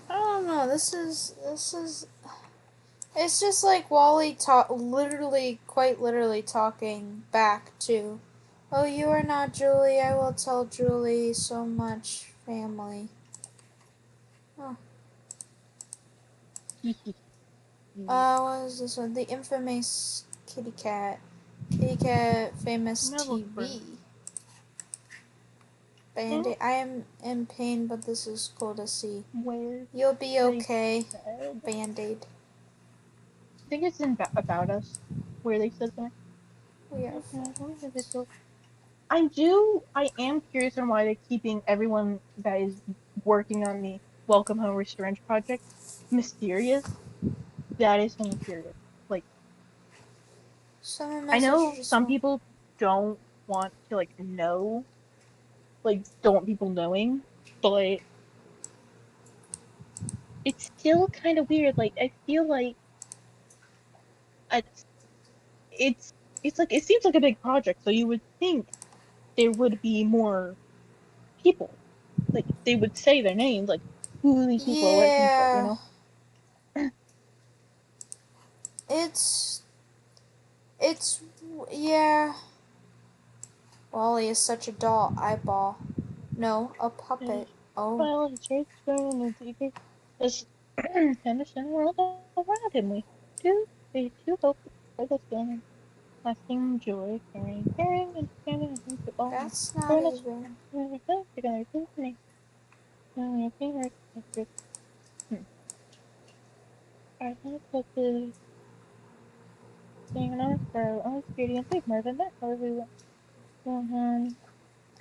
don't know. This is. It's just like Wally quite literally talking back to, "Oh, you are not Julie. I will tell Julie so much, family." What is this one? The infamous Kitty Cat. Kitty Cat famous I'm gonna look for TV. Band-Aid. I am in pain, but this is cool to see. where You'll be they okay. said. Band-Aid. I think it's in About Us where they said that. We are I am curious on why they're keeping everyone that is working on the Welcome Home Revenge project mysterious. That is something curious. Like, Some I know messages. some people don't want to, like, know, like, don't want people knowing, but it's still kind of weird. Like, I feel like it's, it's, it's like, it seems like a big project, so you would think there would be more people. Like, they would say their names, like, who these people are working for, you Yeah. know? It's. It's. Yeah. Wally is such a doll eyeball. No, a puppet. Oh. Well, it's your turn and you just understand the world around him. We do hope for this feeling, lasting joy, caring, understanding, and things that all That's not turn us even. together to the I think that the being honest for our own security and safe more than that, however we want.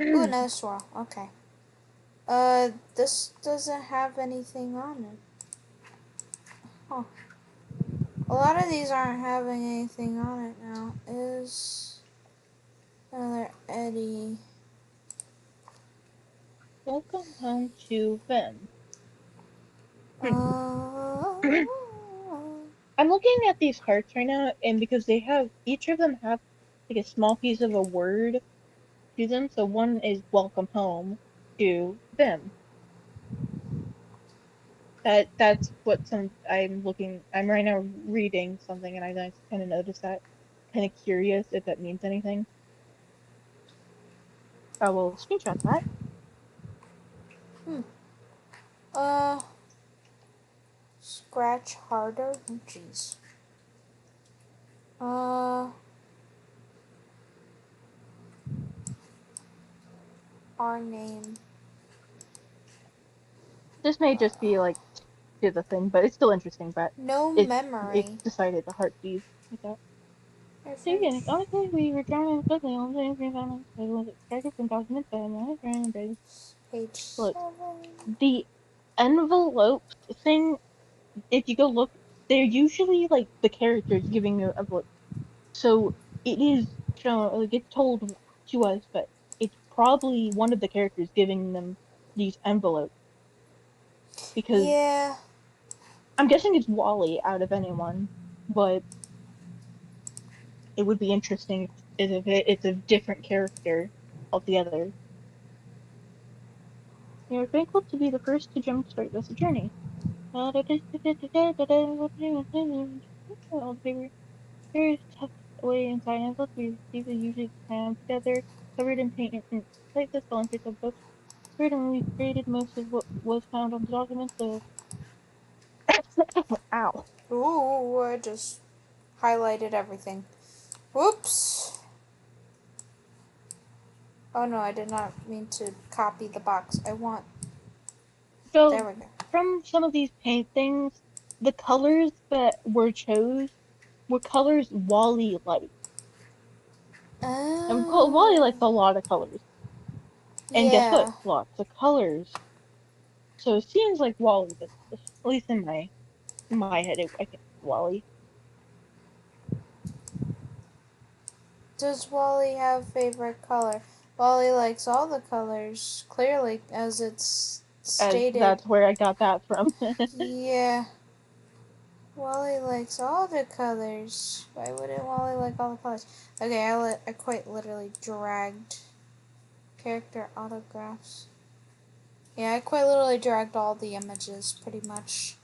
Ooh, another swirl. Okay. This doesn't have anything on it. Huh. A lot of these aren't having anything on it now. Is another Eddie. Welcome home to Vim. Uh, I'm looking at these hearts right now, and because they have each of them have like a small piece of a word to them. So one is welcome home to them. That's what some I'm looking. I'm right now reading something, and I kind of noticed that. Kind of curious if that means anything. I will screenshot that. uh, scratch harder. Oh, jeez. Our name. This may just be like to the thing, but it's still interesting. But No it memory. decided to heart these like that. So again, Reference honestly, we were drowning quickly on the environment. It was extracted from documents that I'm not baby. page Look, 7. the envelope thing, if you go look, they're usually like the characters giving you envelope. So it is shown, like it's told to us, but it's probably one of the characters giving them these envelopes because Yeah. I'm guessing it's Wally out of anyone, but it would be interesting if it's a different character altogether. You're thankful to be the first to jumpstart this journey. All the paper here is tucked away inside envelopes. We receive the usually crammed together, covered in paint and ink. Like this volunteer books. Freedom, we created most of what was found on the document, so ow. Ooh, I just highlighted everything. Whoops. Oh no, I did not mean to copy the box. I want. So There we go. from some of these paint things, the colors that were chose were colors Wally liked. And Wally Oh. likes a lot of colors. And guess what? Yeah. Lots of colors. So it seems like Wally did this. At least in my head, I think Wally. Does Wally have favorite color? Wally likes all the colors, clearly, as it's As stated. that's where I got that from. Yeah. Wally likes all the colors. Why wouldn't Wally like all the colors? Okay, I quite literally dragged character autographs. Yeah, I quite literally dragged all the images, pretty much.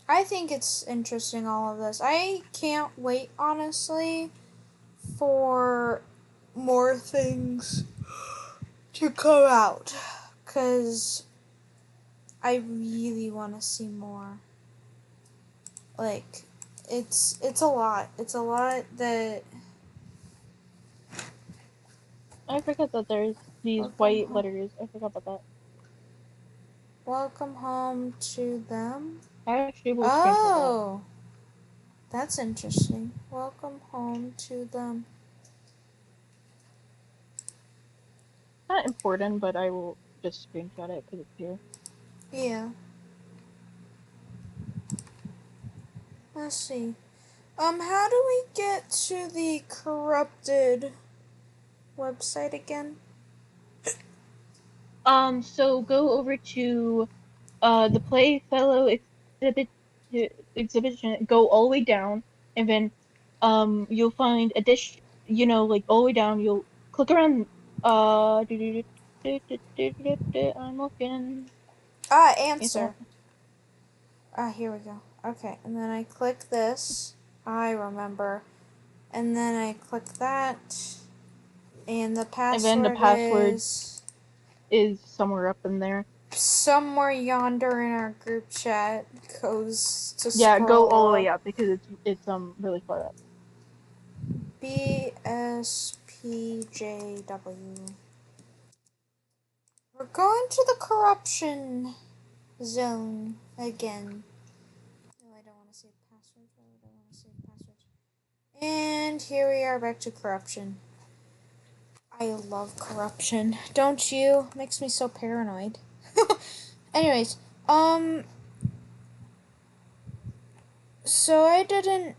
I think it's interesting, all of this. I can't wait, honestly, for more things to come out. Because I really want to see more. Like, it's a lot. It's a lot that... I forgot that there's these Welcome white home. letters. I forgot about that. Welcome home to them. I actually will screenshot that. Oh, that's interesting. Welcome home to them. Not important, but I will just screenshot it because it's here. Yeah. Let's see. How do we get to the corrupted website again? So go over to the Playfellow exhibition. Go all the way down, and then you'll find a dish. You know, like all the way down. You'll click around. I'm looking. Answer. Here we go. Okay, and then I click this. I remember. And then I click that. And the And then the password password is is somewhere up in there. somewhere yonder in our group chat. Goes to Yeah, go all the scroll way up. up because it's really far up. BSPJW. We're going to the corruption zone again. No, I don't want to save passwords. I don't want to save passwords. And here we are back to corruption. I love corruption. Don't you? Makes me so paranoid. Anyways, so I didn't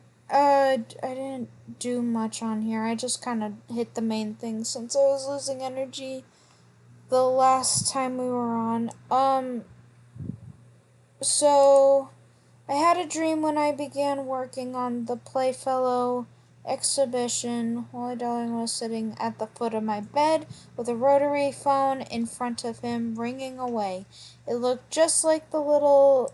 do much on here. I just kind of hit the main thing since I was losing energy the last time we were on. So I had a dream when I began working on the Playfellow exhibition. Wally Darling was sitting at the foot of my bed with a rotary phone in front of him, ringing away. It looked just like the little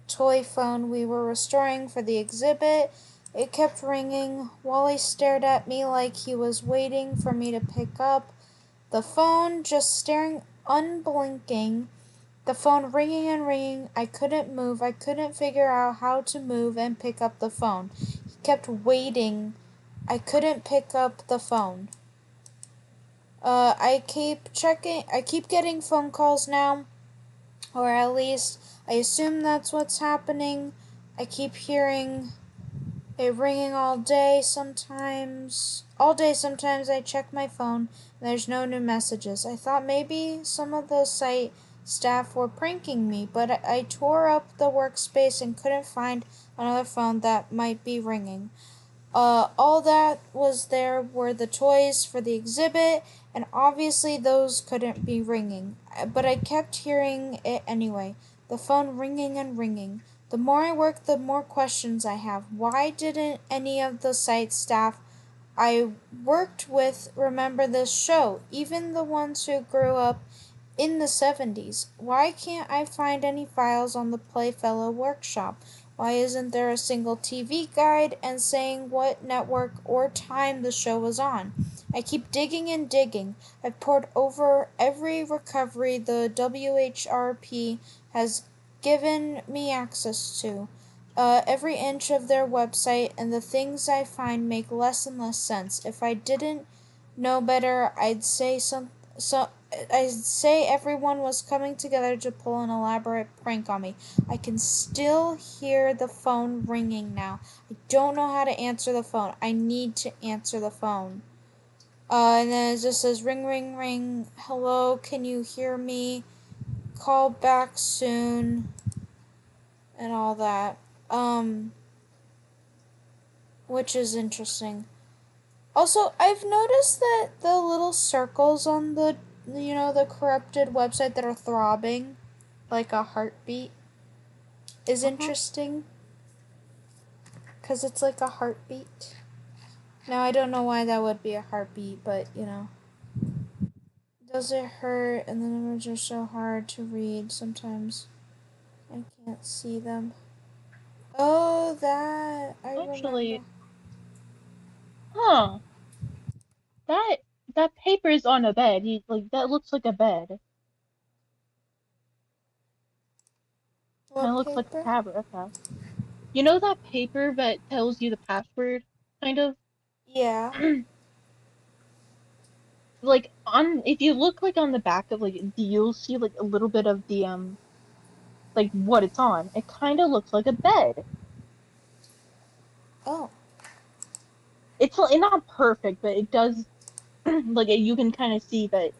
toy phone we were restoring for the exhibit. It kept ringing. Wally stared at me like he was waiting for me to pick up the phone, just staring, unblinking. The phone ringing and ringing. I couldn't move. I couldn't figure out how to move and pick up the phone. He kept waiting. I couldn't pick up the phone. I keep checking. I keep getting phone calls now, or at least I assume that's what's happening. I keep hearing it ringing all day sometimes. All day sometimes I check my phone and there's no new messages. I thought maybe some of the site staff were pranking me, but I tore up the workspace and couldn't find another phone that might be ringing. All that was there were the toys for the exhibit, and obviously those couldn't be ringing. But I kept hearing it anyway. The phone ringing and ringing. The more I work, the more questions I have. Why didn't any of the site staff I worked with remember this show? Even the ones who grew up in the 70s. Why can't I find any files on the Playfellow workshop? Why isn't there a single TV guide and saying what network or time the show was on? I keep digging and digging. I've poured over every recovery the WHRP has given me access to. Every inch of their website, and the things I find make less and less sense. If I didn't know better, I'd say everyone was coming together to pull an elaborate prank on me. I can still hear the phone ringing now. I don't know how to answer the phone. I need to answer the phone. And then it just says ring, ring, ring. Hello, can you hear me? Call back soon. And all that. Which is interesting. Also, I've noticed that the little circles on the you know, the corrupted website that are throbbing like a heartbeat is interesting. Because it's like a heartbeat. Now, I don't know why that would be a heartbeat, but you know. Does it hurt? And the numbers are so hard to read sometimes. I can't see them. Oh, that. I Actually, remember. huh? That that paper is on a bed. Like that looks like a bed. Kind of What looks like a paper? fabric. Huh? You know that paper that tells you the password, kind of. Yeah. Like on, if you look like on the back of like, you'll see like a little bit of the like what it's on. It kind of looks like a bed. Oh. It's not perfect, but it does like you can kind of see that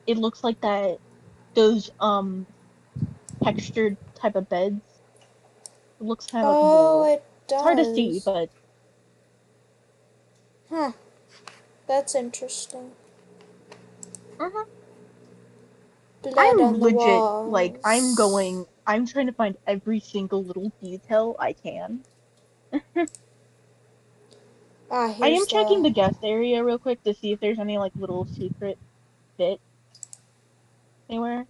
it looks like that those textured type of beds. It looks kind of like Oh, wool. it It's hard to see, does. but Huh. That's interesting. mhm. Blood on I'm the legit like walls. I'm trying to find every single little detail I can. Ah, I am here's checking the. the guest area real quick to see if there's any like little secret bit anywhere.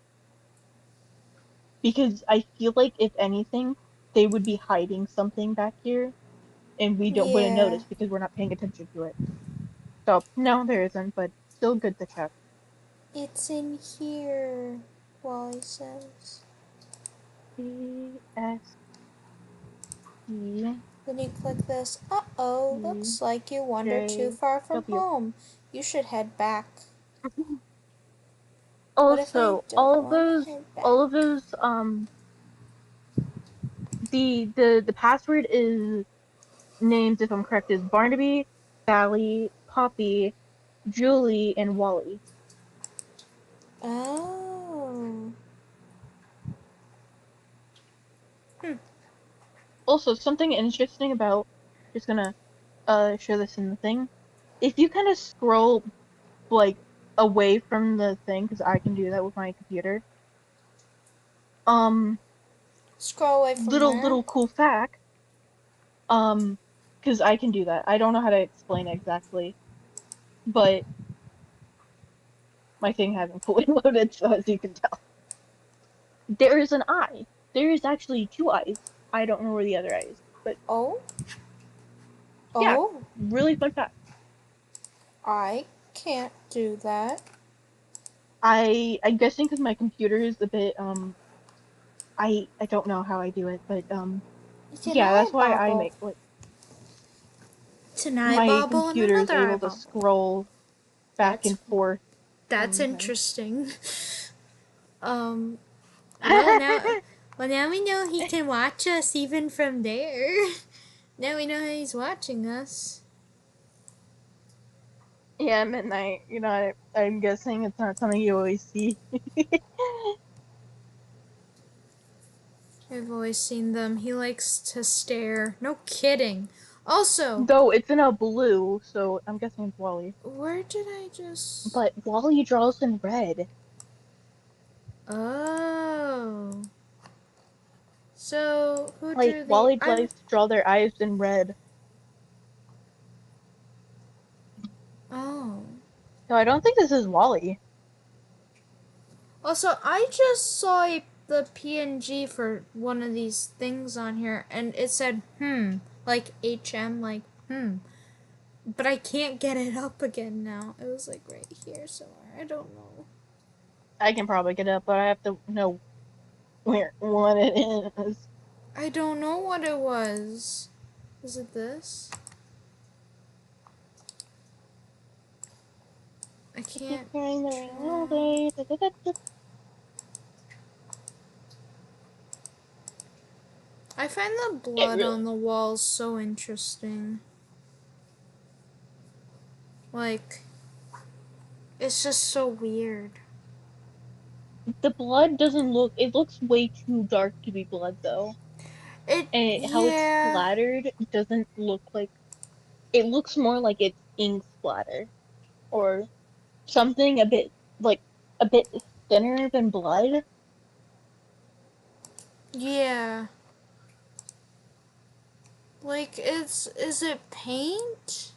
Because I feel like if anything, they would be hiding something back here and we don't wouldn't Yeah. notice because we're not paying attention to it. So no, there isn't, but still good to check. It's in here. Wally says. CSE Then you click this. Uh-oh, looks like you wandered too far from JW. home. You should head back. What if I Also, don't want to head back? all of those the password is named, if I'm correct, is Barnaby, Sally, Poppy, Julie, and Wally. Oh. Hmm. Also, something interesting about, just gonna show this in the thing. If you kind of scroll like away from the thing, because I can do that with my computer. Um, Scroll away from where? little cool fact. Because I can do that. I don't know how to explain it exactly, but my thing hasn't fully loaded, so as you can tell, there is an eye. There is actually two eyes. I don't know where the other eye is, but Oh. yeah, Oh. really fun fact. I can't do that. I'm guessing because my computer is a bit I don't know how I do it, but It's an yeah, eye that's why I bobble. make like It's an eye my bobble and computer is another eye able to bobble. scroll back That's and forth that's from things. interesting. Um. Well now we know he can watch us even from there. Now we know how he's watching us. Yeah, midnight. You know, I'm guessing it's not something you always see. I've always seen them. He likes to stare. No kidding. Also, Though it's in a blue, so I'm guessing it's Wally. where did I just. But Wally draws in red. Oh. So, who Like, drew the. Wally I'm. likes to draw their eyes in red. Oh. So I don't think this is Wally. Also, I just saw the PNG for one of these things on here, and it said, like HM, like, But I can't get it up again now. It was like right here somewhere. I don't know. I can probably get it up, but I have to know where what it is. I don't know what it was. Is it this? I Keep can't crying the rain all try. day. Da, da, da, da. I find the It blood really. on the walls so interesting. Like, it's just so weird. The blood doesn't look. It looks way too dark to be blood, though. How it's Yeah. splattered doesn't look like. It looks more like it's ink splatter or something a bit like a bit thinner than blood. Yeah. Like, is it paint?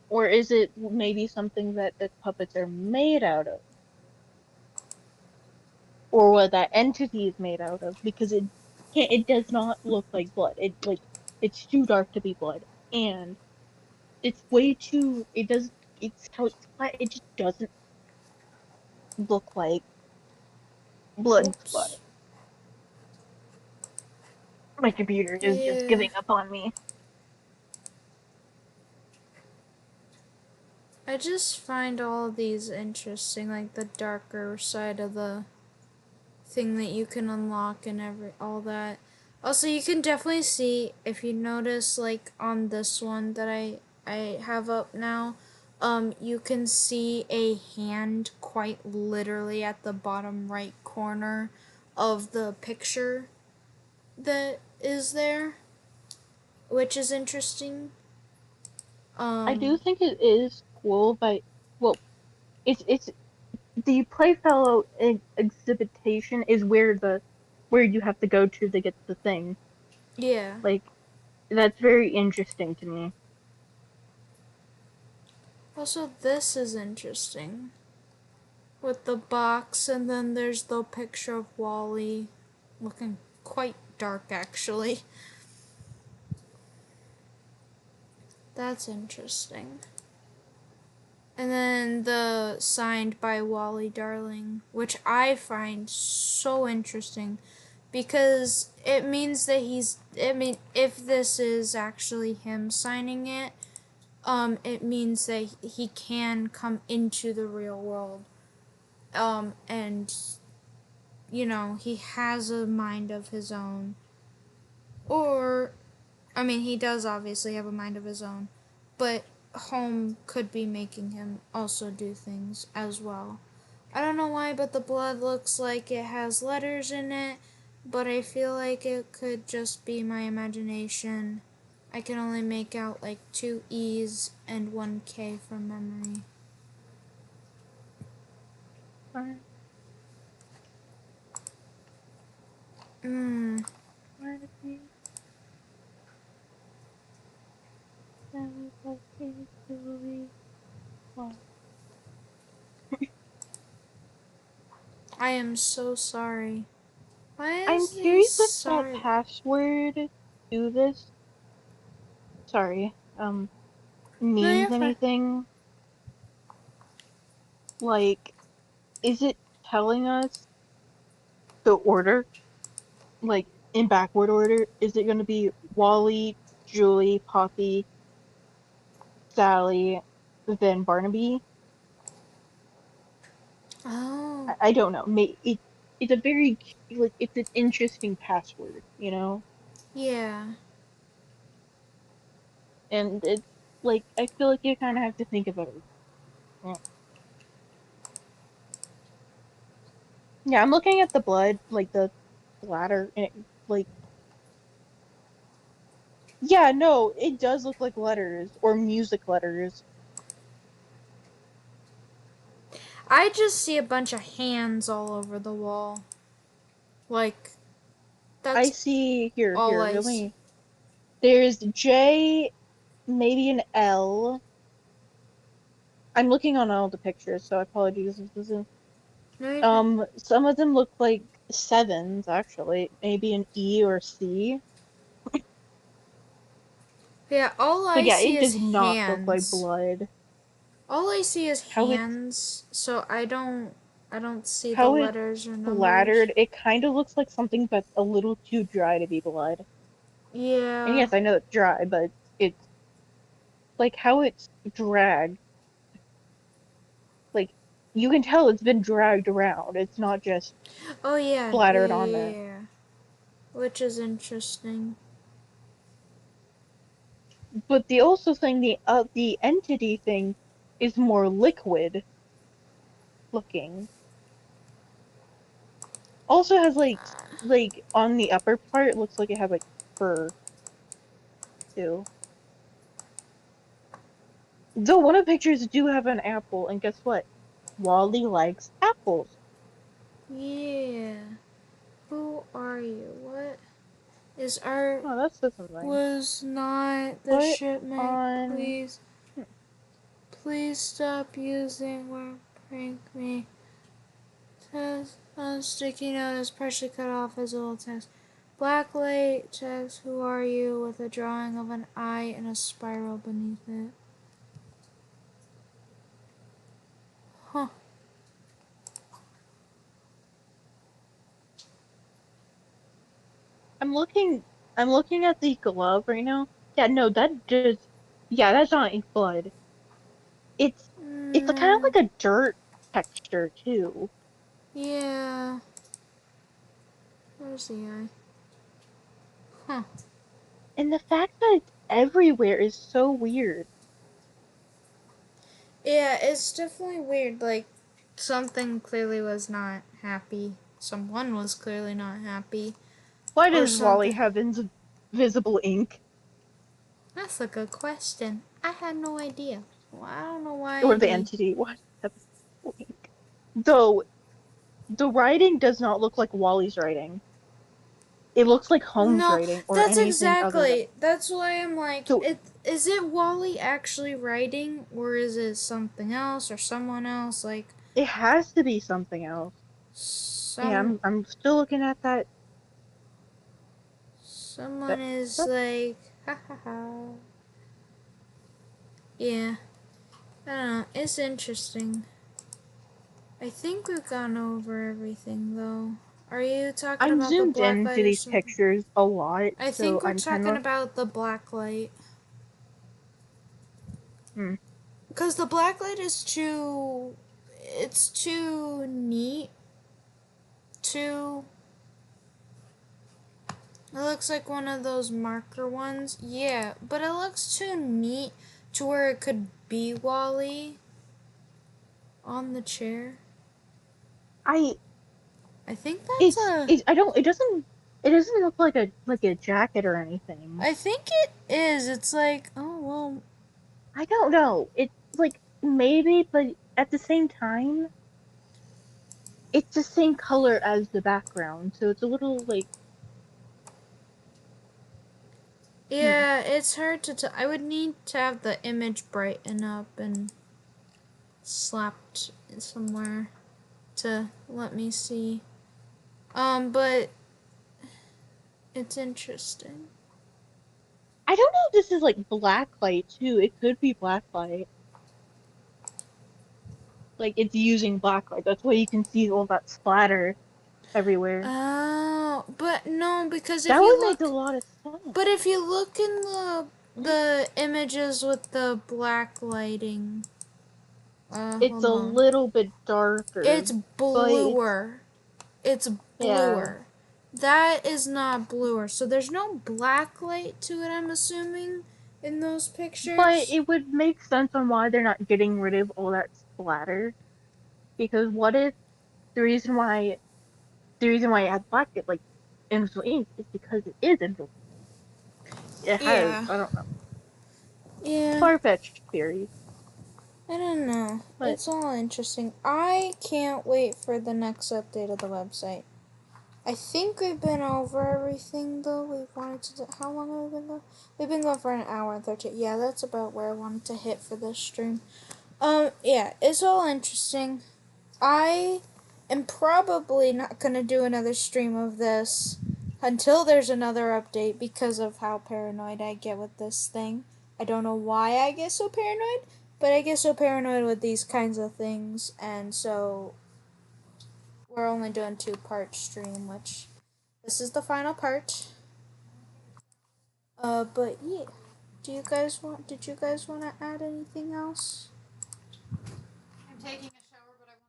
Or is it maybe something that the puppets are made out of? Or what that entity is made out of? Because it does not look like blood. It's too dark to be blood. And it's way too it's how it's flat, it just doesn't look like blood. Oops. My computer is just Yeah. giving up on me. I just find all of these interesting, like the darker side of the thing that you can unlock and all that. Also, you can definitely see if you notice, like on this one that I have up now, you can see a hand quite literally at the bottom right corner of the picture that is there, which is interesting. I do Um, think it is cool, but well, it's the Playfellow exhibition is where you have to go to get the thing. yeah. Like that's very interesting to me. Also, this is interesting. With the box, and then there's the picture of Wally looking quite dark actually. That's interesting. And then the signed by Wally Darling, which I find so interesting because it means that if this is actually him signing it, it means that he can come into the real world. And he has a mind of his own. Or, I mean, he does obviously have a mind of his own, but home could be making him also do things as well. I don't know why, but the blood looks like it has letters in it, but I feel like it could just be my imagination. I can only make out like 2 E's and 1K from memory. Hmm. I am so sorry. Why I'm is he curious if that sorry? password to this, sorry, No, means you're fine. anything. Like, is it telling us the order? Like, in backward order? Is it going to be Wally, Julie, Poppy, Sally, then Barnaby? Oh, I don't know. It's a very, like, it's an interesting password, you know? yeah. And it's, like, I feel like you kind of have to think about it. Yeah, I'm looking at the blood, like the bladder, and like, yeah, no, it does look like letters or music letters. I just see a bunch of hands all over the wall. Like, I that's see all here, I let see. me. There's J, maybe an L. I'm looking on all the pictures, so apologies if this is. No, you're fine. Some of them look like sevens, actually. Maybe an E or C. Yeah, all But I yeah, see it is does not look like hands. blood. All I see is How it's hands, so I don't see the how it's letters or numbers. splattered, it kind of looks like something that's a little too dry to be blood. And Yeah. yes, I know it's dry, but it's like how it's dragged. Like you can tell it's been dragged around. It's not just Oh yeah, yeah, splattered on yeah, there. yeah. Which is interesting. But the also thing, the entity thing is more liquid looking. Also has like on the upper part, it looks like it has like fur too. Though one of the pictures do have an apple, and guess what? Wally likes apples. Yeah. Who are you? What is our Oh, that says something. was not the Put shipment? on. Please, please stop using word prank me. Says on sticky note is partially cut off as a little text. Black light text, who are you? With a drawing of an eye and a spiral beneath it. Huh. I'm looking. I'm looking at the glove right now. Yeah, no, that just. Yeah, that's not ink blood. It's. It's kind of No. like a dirt texture too, Yeah. Where's the eye? Huh. and the fact that it's everywhere is so weird. Yeah, it's definitely weird. Like, something clearly was not happy. Someone was clearly not happy. Why Or does Wally something. have invisible ink, That's a good question. I had no idea. Well, I don't know why or the he. entity? Why does he have invisible ink? Though the writing does not look like Wally's writing. It looks like Holmes' No, writing or that's anything other than. exactly. That's why I'm like, So is it Wally actually writing, or is it something else, or someone else? Like, it has to be something else. Yeah, some I'm still looking at that. someone That is stuff. like, ha ha ha. Yeah, I don't know. It's interesting. I think we've gone over everything though. Are you talking I'm about the zoomed black into light or these something? pictures a lot, I so think we're I'm kind talking of. about the black light. Hmm. Because the black light is too. It's too neat. Too. It looks like one of those marker ones. Yeah, but it looks too neat to where it could be Wally on the chair. I I think that's a. I don't it doesn't look like a jacket or anything. I think it is. It's like, oh, well. I don't know. It's like maybe, but at the same time, it's the same color as the background, so it's a little like hmm. Yeah, it's hard to tell. I would need to have the image brighten up and slapped somewhere to let me see. But it's interesting. I don't know if this is like blacklight too. It could be blacklight. Like it's using blacklight. That's why you can see all that splatter everywhere. Oh, but no, because if That you would make a look, lot of sense. but if you look in the images with the black lighting, It's hold a on, little bit darker, it's but it's bluer. It's yeah. bluer. That is not bluer. So there's no black light to it, I'm assuming, in those But pictures. it would make sense on why they're not getting rid of all that splatter. Because what if the reason why it has black like invisible ink is because it is invisible. It has Yeah. I don't know Yeah. far fetched theories, I don't know. but It's all interesting. I can't wait for the next update of the website. I think we've been over everything though. We've wanted to. How long have we been going? We've been going for an hour and 13. Yeah, that's about where I wanted to hit for this stream. Yeah, it's all interesting. I am probably not gonna do another stream of this until there's another update because of how paranoid I get with this thing. I don't know why I get so paranoid, but I get so paranoid with these kinds of things, and so we're only doing 2-part stream, which this is the final part. But yeah. Did you guys want to add anything else? I'm taking a shower, but I want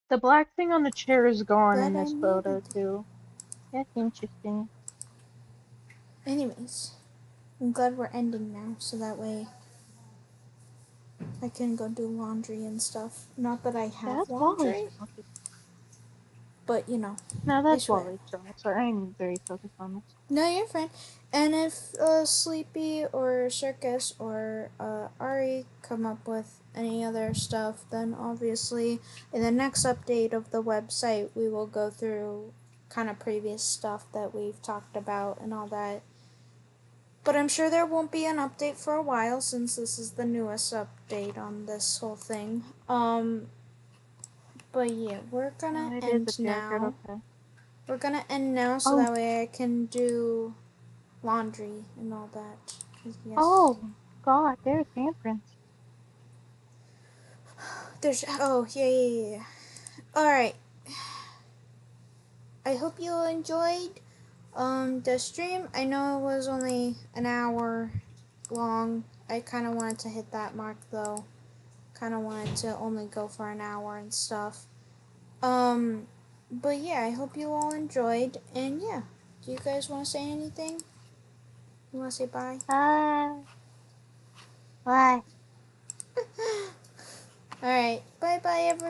the black thing on the chair is gone in But I this needed photo too. That's interesting. Anyways, I'm glad we're ending now, so that way I can go do laundry and stuff. Not that I have That's Wally's laundry, pocket. But you know, No, I that's swear. Wally. So sorry, I'm very focused on this. No, you're fine. And if Sleepy or Circus or Ari come up with any other stuff, then obviously in the next update of the website, we will go through kind of previous stuff that we've talked about and all that. But I'm sure there won't be an update for a while since this is the newest update on this whole thing. But yeah, we're gonna It is a end character. now. Okay. We're gonna end now so Oh. that way I can do laundry and all that. 'Cause yes. Oh God, there's handprints. There's yeah. All right. I hope you enjoyed the stream. I know it was only an hour long. I kind of wanted to hit that mark though. Kind of wanted to only go for an hour and stuff. But yeah, I hope you all enjoyed. And yeah, do you guys want to say anything? You want to say bye? Bye. Bye. All right. Bye bye everybody.